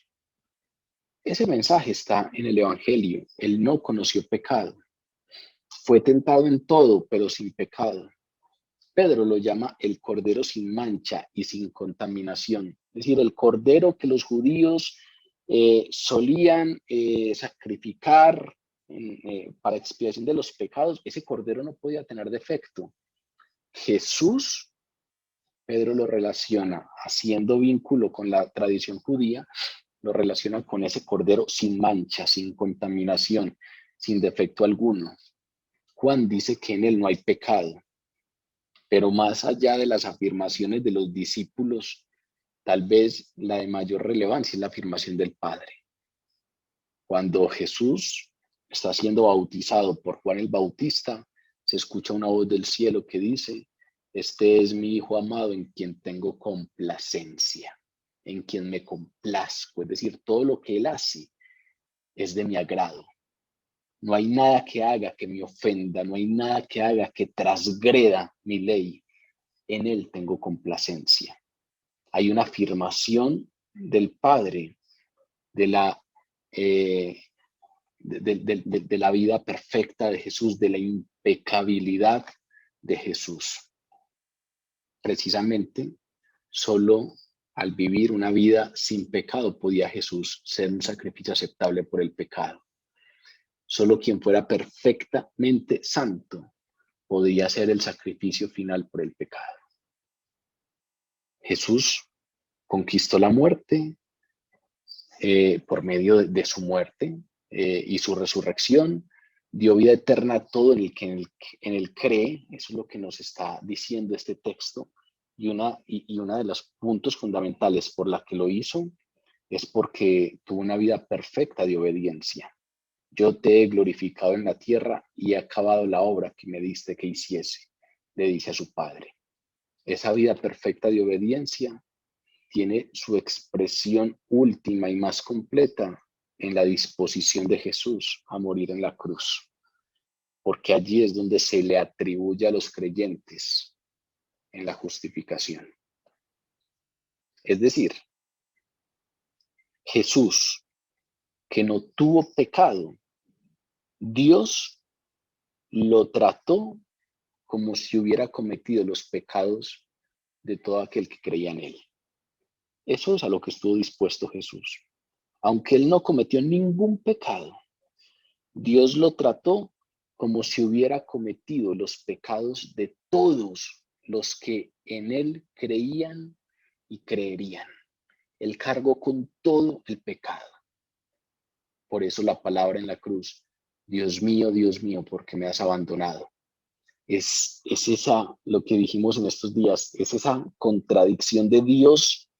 Ese mensaje está en el Evangelio. Él no conoció pecado. Fue tentado en todo, pero sin pecado. Pedro lo llama el cordero sin mancha y sin contaminación. Es decir, el cordero que los judíos solían sacrificar para expiación de los pecados. Ese cordero no podía tener defecto. Jesús, Pedro lo relaciona, haciendo vínculo con la tradición judía, lo relaciona con ese cordero sin mancha, sin contaminación, sin defecto alguno. Juan dice que en él no hay pecado, pero más allá de las afirmaciones de los discípulos, tal vez la de mayor relevancia es la afirmación del Padre. Cuando Jesús está siendo bautizado por Juan el Bautista, se escucha una voz del cielo que dice, este es mi Hijo amado en quien tengo complacencia, en quien me complazco. Es decir, todo lo que Él hace es de mi agrado. No hay nada que haga que me ofenda, no hay nada que haga que transgreda mi ley. En Él tengo complacencia. Hay una afirmación del Padre de la de la vida perfecta de Jesús, de la impecabilidad de Jesús. Precisamente, solo al vivir una vida sin pecado podía Jesús ser un sacrificio aceptable por el pecado. Solo quien fuera perfectamente santo podía ser el sacrificio final por el pecado. Jesús conquistó la muerte por medio de su muerte y su resurrección, dio vida eterna a todo el que en él cree. Eso es lo que nos está diciendo este texto. Y una de los puntos fundamentales por la que lo hizo es porque tuvo una vida perfecta de obediencia. Yo te he glorificado en la tierra y he acabado la obra que me diste que hiciese, le dice a su Padre. Esa vida perfecta de obediencia tiene su expresión última y más completa en la disposición de Jesús a morir en la cruz, porque allí es donde se le atribuye a los creyentes en la justificación. Es decir, Jesús, que no tuvo pecado, Dios lo trató como si hubiera cometido los pecados de todo aquel que creía en él. Eso es a lo que estuvo dispuesto Jesús. Aunque él no cometió ningún pecado, Dios lo trató como si hubiera cometido los pecados de todos los que en él creían y creerían. Él cargó con todo el pecado. Por eso la palabra en la cruz, Dios mío, ¿por qué me has abandonado? Es esa, lo que dijimos en estos días, es esa contradicción de Dios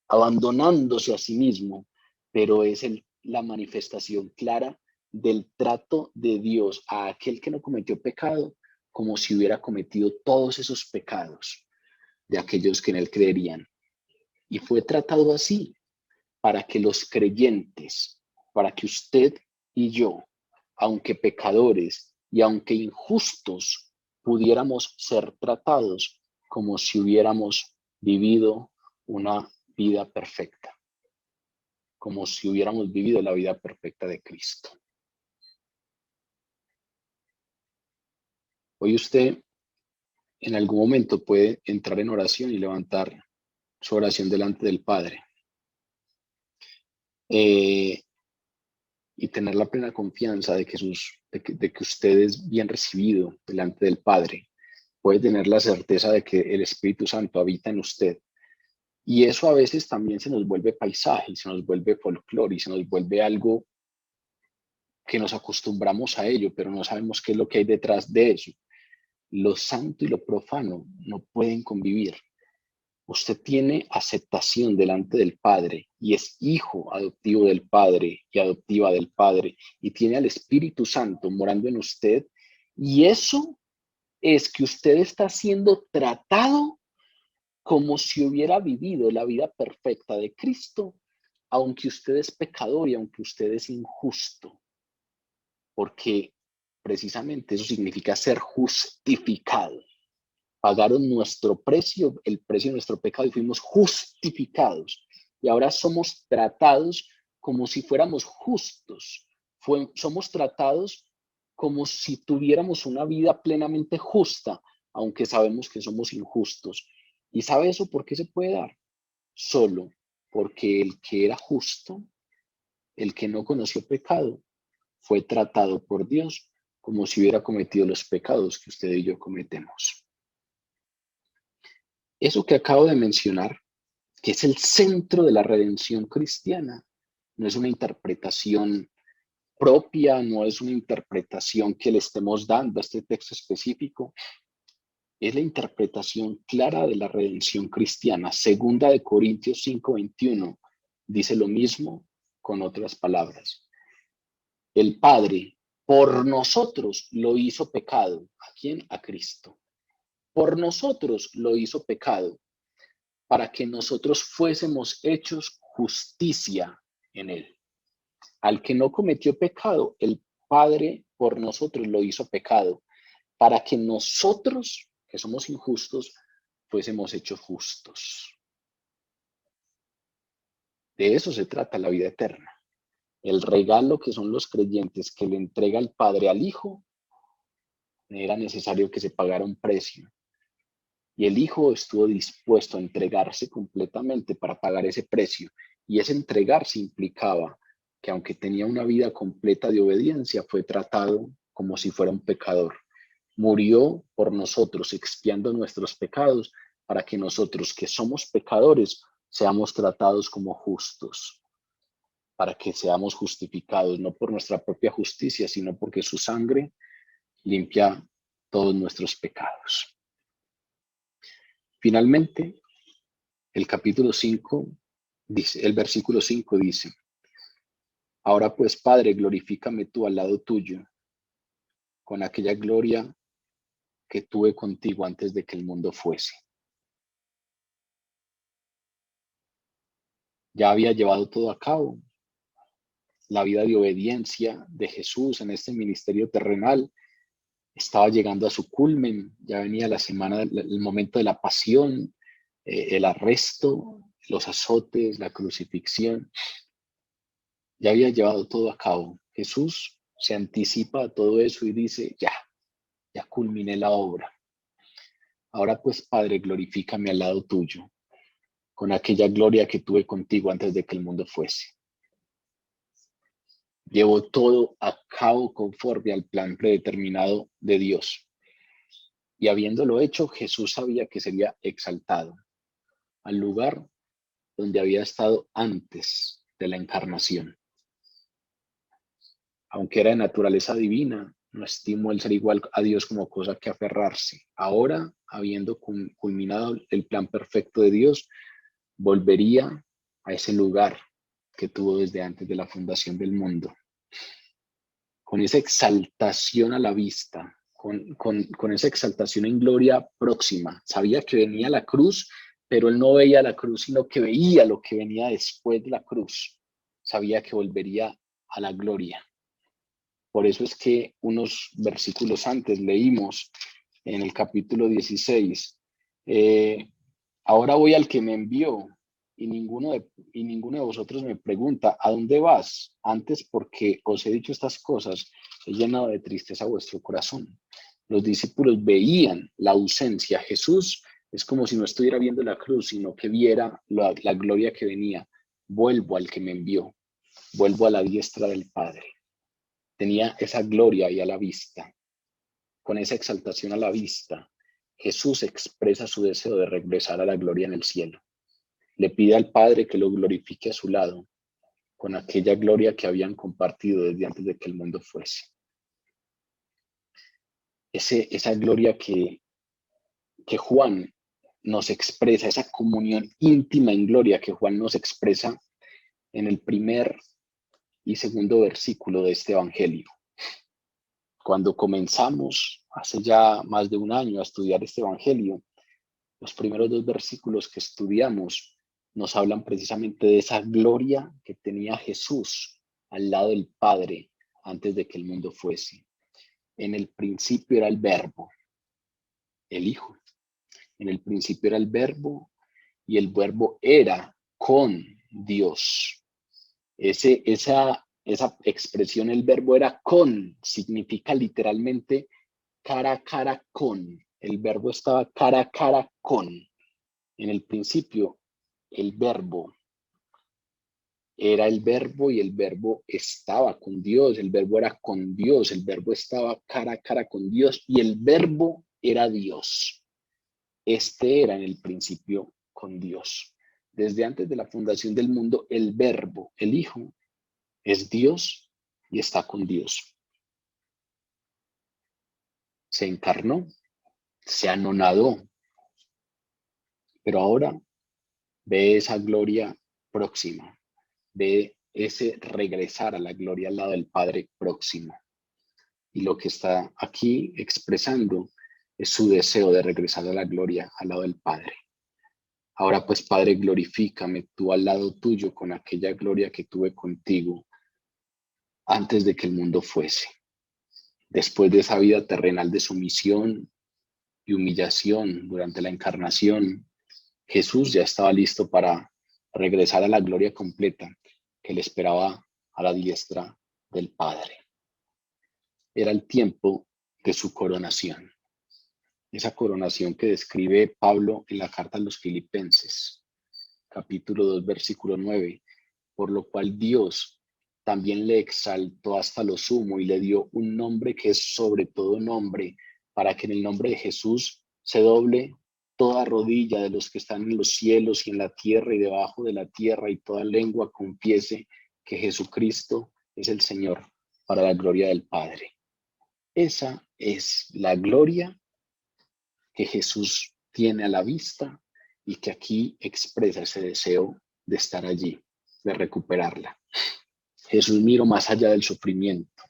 abandonándose a sí mismo, pero es la manifestación clara del trato de Dios a aquel que no cometió pecado, como si hubiera cometido todos esos pecados de aquellos que en él creerían. Y fue tratado así para que los creyentes, para que usted y yo, aunque pecadores y aunque injustos, pudiéramos ser tratados como si hubiéramos vivido una vida perfecta, como si hubiéramos vivido la vida perfecta de Cristo. Hoy usted en algún momento puede entrar en oración y levantar su oración delante del Padre y tener la plena confianza de que usted es bien recibido delante del Padre. Puede tener la certeza de que el Espíritu Santo habita en usted. Y eso a veces también se nos vuelve paisaje, se nos vuelve folclore y se nos vuelve algo que nos acostumbramos a ello, pero no sabemos qué es lo que hay detrás de eso. Lo santo y lo profano no pueden convivir. Usted tiene aceptación delante del Padre y es hijo adoptivo del Padre y adoptiva del Padre y tiene al Espíritu Santo morando en usted, y eso es que usted está siendo tratado como si hubiera vivido la vida perfecta de Cristo, aunque usted es pecador y aunque usted es injusto, porque precisamente eso significa ser justificado. Pagaron nuestro precio, el precio de nuestro pecado, y fuimos justificados. Y ahora somos tratados como si fuéramos justos. Somos tratados como si tuviéramos una vida plenamente justa, aunque sabemos que somos injustos. ¿Y sabe eso por qué se puede dar? Solo porque el que era justo, el que no conoció pecado, fue tratado por Dios como si hubiera cometido los pecados que usted y yo cometemos. Eso que acabo de mencionar, que es el centro de la redención cristiana, no es una interpretación propia, no es una interpretación que le estemos dando a este texto específico, es la interpretación clara de la redención cristiana. Segunda de Corintios 5:21 dice lo mismo con otras palabras. El Padre por nosotros lo hizo pecado. ¿A quién? A Cristo. Por nosotros lo hizo pecado, para que nosotros fuésemos hechos justicia en él. Al que no cometió pecado, el Padre por nosotros lo hizo pecado, para que nosotros, que somos injustos, fuésemos hechos justos. De eso se trata la vida eterna. El regalo que son los creyentes que le entrega el Padre al Hijo, era necesario que se pagara un precio. Y el Hijo estuvo dispuesto a entregarse completamente para pagar ese precio. Y ese entregarse implicaba que aunque tenía una vida completa de obediencia, fue tratado como si fuera un pecador. Murió por nosotros, expiando nuestros pecados, para que nosotros que somos pecadores seamos tratados como justos, para que seamos justificados, no por nuestra propia justicia, sino porque su sangre limpia todos nuestros pecados. Finalmente, el capítulo 5 dice, el versículo 5 dice: ahora pues, Padre, glorifícame tú al lado tuyo, con aquella gloria que tuve contigo antes de que el mundo fuese. Ya había llevado todo a cabo. La vida de obediencia de Jesús en este ministerio terrenal estaba llegando a su culmen. Ya venía la semana, el momento de la pasión, el arresto, los azotes, la crucifixión. Ya había llevado todo a cabo. Jesús se anticipa a todo eso y dice, ya culminé la obra. Ahora pues, Padre, glorifícame al lado tuyo, con aquella gloria que tuve contigo antes de que el mundo fuese. Llevo todo a cabo conforme al plan predeterminado de Dios. Y habiéndolo hecho, Jesús sabía que sería exaltado al lugar donde había estado antes de la encarnación. Aunque era de naturaleza divina, no estimó el ser igual a Dios como cosa que aferrarse. Ahora, habiendo culminado el plan perfecto de Dios, volvería a ese lugar que tuvo desde antes de la fundación del mundo. Con esa exaltación a la vista, con esa exaltación en gloria próxima. Sabía que venía la cruz, pero él no veía la cruz, sino que veía lo que venía después de la cruz. Sabía que volvería a la gloria. Por eso es que unos versículos antes leímos en el capítulo 16, ahora voy al que me envió y ninguno de vosotros me pregunta, ¿a dónde vas? Antes, porque os he dicho estas cosas, he llenado de tristeza vuestro corazón. Los discípulos veían la ausencia. Jesús es como si no estuviera viendo la cruz, sino que viera la gloria que venía. Vuelvo al que me envió, vuelvo a la diestra del Padre. Tenía esa gloria ahí a la vista. Con esa exaltación a la vista, Jesús expresa su deseo de regresar a la gloria en el cielo. Le pide al Padre que lo glorifique a su lado, con aquella gloria que habían compartido desde antes de que el mundo fuese. Esa gloria que Juan nos expresa, esa comunión íntima en gloria que Juan nos expresa en el primer y segundo versículo de este evangelio. Cuando comenzamos hace ya más de un año a estudiar este evangelio, los primeros dos versículos que estudiamos nos hablan precisamente de esa gloria que tenía Jesús al lado del Padre antes de que el mundo fuese. En el principio era el Verbo, el Hijo. En el principio era el Verbo y el Verbo era con Dios. Esa expresión, el verbo era con, significa literalmente cara a cara con. El verbo estaba cara a cara con. En el principio, el verbo era el verbo y el verbo estaba con Dios. El verbo era con Dios. El verbo estaba cara a cara con Dios y el verbo era Dios. Este era en el principio con Dios. Desde antes de la fundación del mundo, el verbo, el Hijo, es Dios y está con Dios. Se encarnó, se anonadó, pero ahora ve esa gloria próxima, ve ese regresar a la gloria al lado del Padre próximo. Y lo que está aquí expresando es su deseo de regresar a la gloria al lado del Padre. Ahora pues, Padre, glorifícame tú al lado tuyo con aquella gloria que tuve contigo antes de que el mundo fuese. Después de esa vida terrenal de sumisión y humillación durante la encarnación, Jesús ya estaba listo para regresar a la gloria completa que le esperaba a la diestra del Padre. Era el tiempo de su coronación. Esa coronación que describe Pablo en la carta a los Filipenses, capítulo 2, versículo 9, por lo cual Dios también le exaltó hasta lo sumo y le dio un nombre que es sobre todo nombre, para que en el nombre de Jesús se doble toda rodilla de los que están en los cielos y en la tierra y debajo de la tierra, y toda lengua confiese que Jesucristo es el Señor, para la gloria del Padre. Esa es la gloria que Jesús tiene a la vista y que aquí expresa ese deseo de estar allí, de recuperarla. Jesús miró más allá del sufrimiento,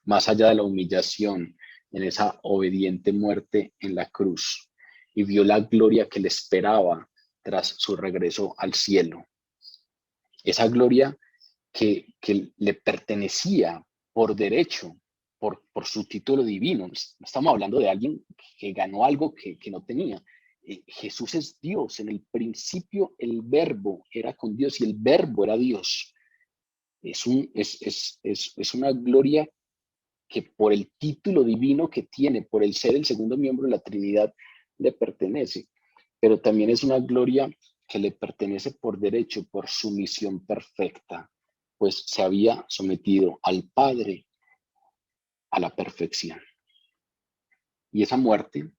más allá de la humillación, en esa obediente muerte en la cruz, y vio la gloria que le esperaba tras su regreso al cielo. esa gloria que le pertenecía por derecho, por su título divino. No estamos hablando de alguien que ganó algo que no tenía. Jesús es Dios. En el principio el verbo era con Dios y el verbo era Dios. Es una gloria que por el título divino que tiene, por el ser el segundo miembro de la Trinidad, le pertenece. Pero también es una gloria que le pertenece por derecho, por su misión perfecta, pues se había sometido al Padre a la perfección. Y esa muerte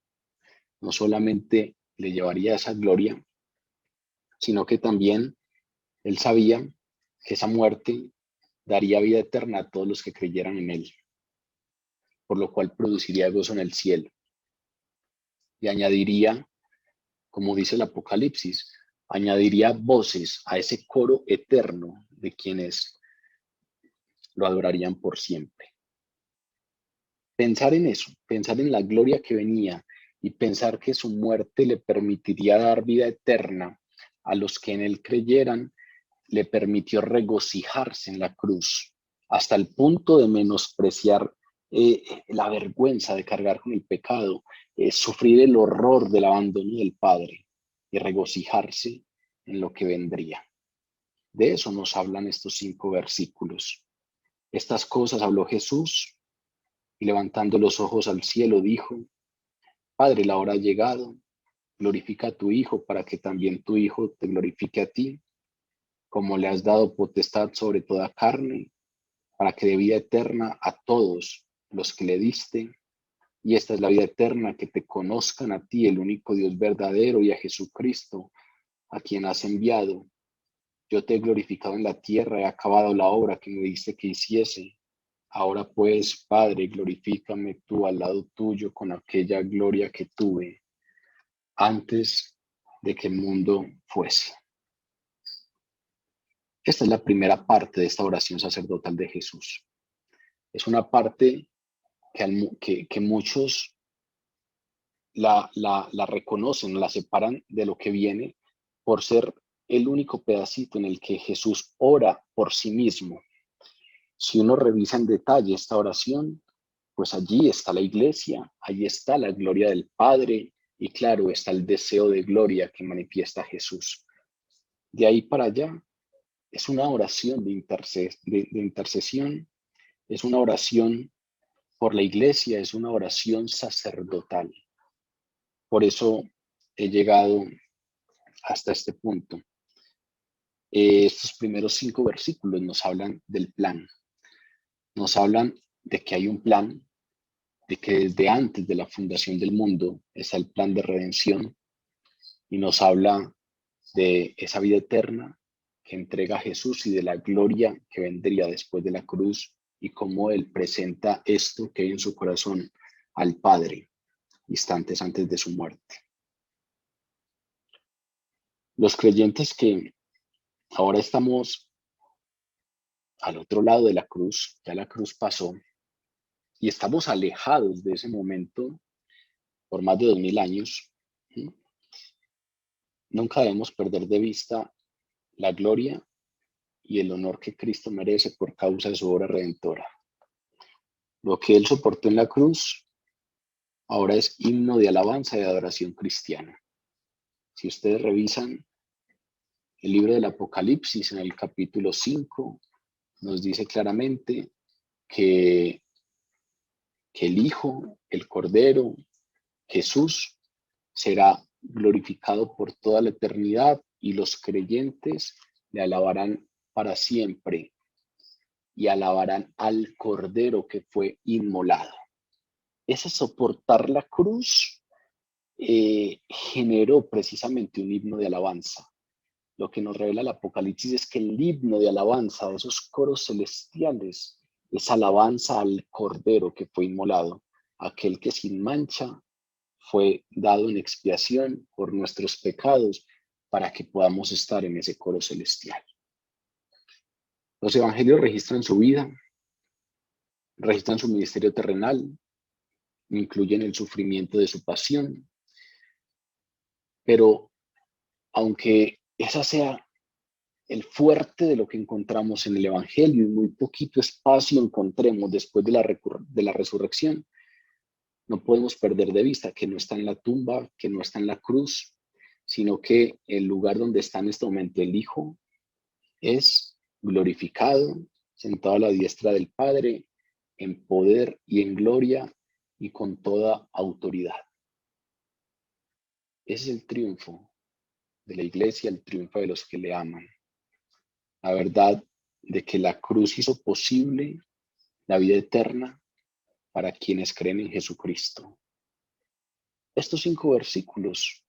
no solamente le llevaría a esa gloria, sino que también él sabía que esa muerte daría vida eterna a todos los que creyeran en él, por lo cual produciría gozo en el cielo y añadiría, como dice el Apocalipsis, añadiría voces a ese coro eterno de quienes lo adorarían por siempre. Pensar en eso, pensar en la gloria que venía y pensar que su muerte le permitiría dar vida eterna a los que en él creyeran, le permitió regocijarse en la cruz hasta el punto de menospreciar la vergüenza de cargar con el pecado, sufrir el horror del abandono del Padre y regocijarse en lo que vendría. De eso nos hablan estos 5 versículos. Estas cosas habló Jesús y levantando los ojos al cielo dijo: Padre, la hora ha llegado, glorifica a tu Hijo para que también tu Hijo te glorifique a ti, como le has dado potestad sobre toda carne, para que dé vida eterna a todos los que le diste. Y esta es la vida eterna, que te conozcan a ti, el único Dios verdadero, y a Jesucristo, a quien has enviado. Yo te he glorificado en la tierra, he acabado la obra que me diste que hiciese. Ahora pues, Padre, glorifícame tú al lado tuyo con aquella gloria que tuve antes de que el mundo fuese. Esta es la primera parte de esta oración sacerdotal de Jesús. Es una parte que muchos la reconocen, la separan de lo que viene por ser el único pedacito en el que Jesús ora por sí mismo. Si uno revisa en detalle esta oración, pues allí está la iglesia, allí está la gloria del Padre y claro, está el deseo de gloria que manifiesta Jesús. De ahí para allá es una oración de intercesión, es una oración por la iglesia, es una oración sacerdotal. Por eso he llegado hasta este punto. Estos primeros 5 versículos nos hablan del plan, nos hablan de que hay un plan, de que desde antes de la fundación del mundo está el plan de redención y nos habla de esa vida eterna que entrega Jesús y de la gloria que vendría después de la cruz y cómo Él presenta esto que hay en su corazón al Padre instantes antes de su muerte. Los creyentes que ahora estamos al otro lado de la cruz, ya la cruz pasó y estamos alejados de ese momento por más de 2000 años, ¿sí? Nunca debemos perder de vista la gloria y el honor que Cristo merece por causa de su obra redentora. Lo que Él soportó en la cruz ahora es himno de alabanza y de adoración cristiana. Si ustedes revisan el libro del Apocalipsis en el capítulo 5, nos dice claramente que el Hijo, el Cordero, Jesús, será glorificado por toda la eternidad y los creyentes le alabarán para siempre y alabarán al Cordero que fue inmolado. Ese soportar la cruz generó precisamente un himno de alabanza. Lo que nos revela el Apocalipsis es que el himno de alabanza de esos coros celestiales es alabanza al Cordero que fue inmolado, aquel que sin mancha fue dado en expiación por nuestros pecados para que podamos estar en ese coro celestial. Los evangelios registran su vida, registran su ministerio terrenal, incluyen el sufrimiento de su pasión, pero aunque esa sea el fuerte de lo que encontramos en el Evangelio y muy poquito espacio encontremos después de la resurrección, no podemos perder de vista que no está en la tumba, que no está en la cruz, sino que el lugar donde está en este momento el Hijo es glorificado, sentado a la diestra del Padre, en poder y en gloria y con toda autoridad. Ese es el triunfo de la iglesia, el triunfo de los que le aman. La verdad de que la cruz hizo posible la vida eterna para quienes creen en Jesucristo. Estos 5 versículos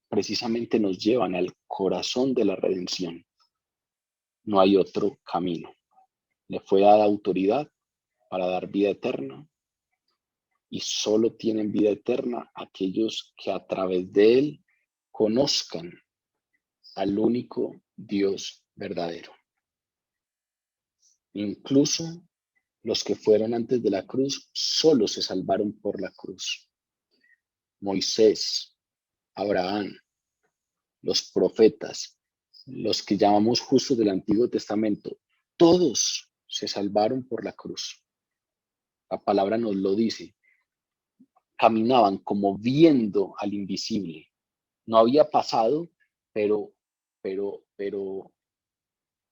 precisamente nos llevan al corazón de la redención. No hay otro camino. Le fue dada autoridad para dar vida eterna y solo tienen vida eterna aquellos que a través de él conozcan al único Dios verdadero. Incluso los que fueron antes de la cruz solo se salvaron por la cruz. Moisés, Abraham, los profetas, los que llamamos justos del Antiguo Testamento, todos se salvaron por la cruz. La palabra nos lo dice. Caminaban como viendo al invisible. No había pasado, pero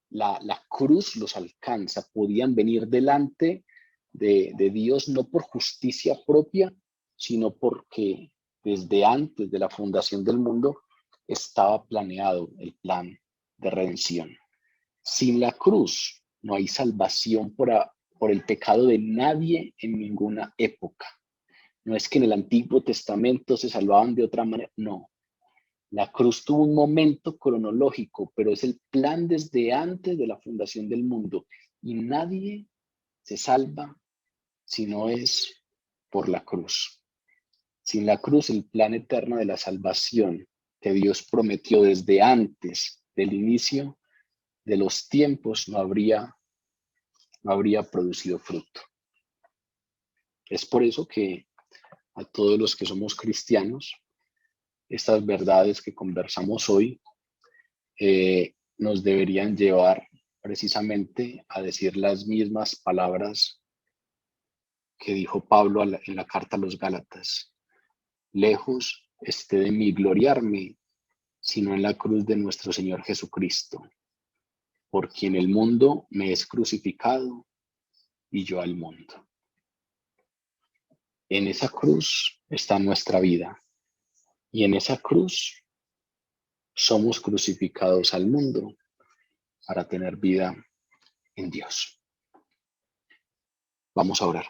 la cruz los alcanza. Podían venir delante de Dios no por justicia propia, sino porque desde antes de la fundación del mundo estaba planeado el plan de redención. Sin la cruz no hay salvación por el pecado de nadie en ninguna época. No es que en el Antiguo Testamento se salvaban de otra manera, no. La cruz tuvo un momento cronológico, pero es el plan desde antes de la fundación del mundo. Y nadie se salva si no es por la cruz. Sin la cruz, el plan eterno de la salvación que Dios prometió desde antes del inicio de los tiempos no habría producido fruto. Es por eso que a todos los que somos cristianos, estas verdades que conversamos hoy nos deberían llevar precisamente a decir las mismas palabras que dijo Pablo en la carta a los Gálatas. Lejos esté de mí gloriarme, sino en la cruz de nuestro Señor Jesucristo, por quien el mundo me es crucificado y yo al mundo. En esa cruz está nuestra vida y en esa cruz somos crucificados al mundo para tener vida en Dios. Vamos a orar.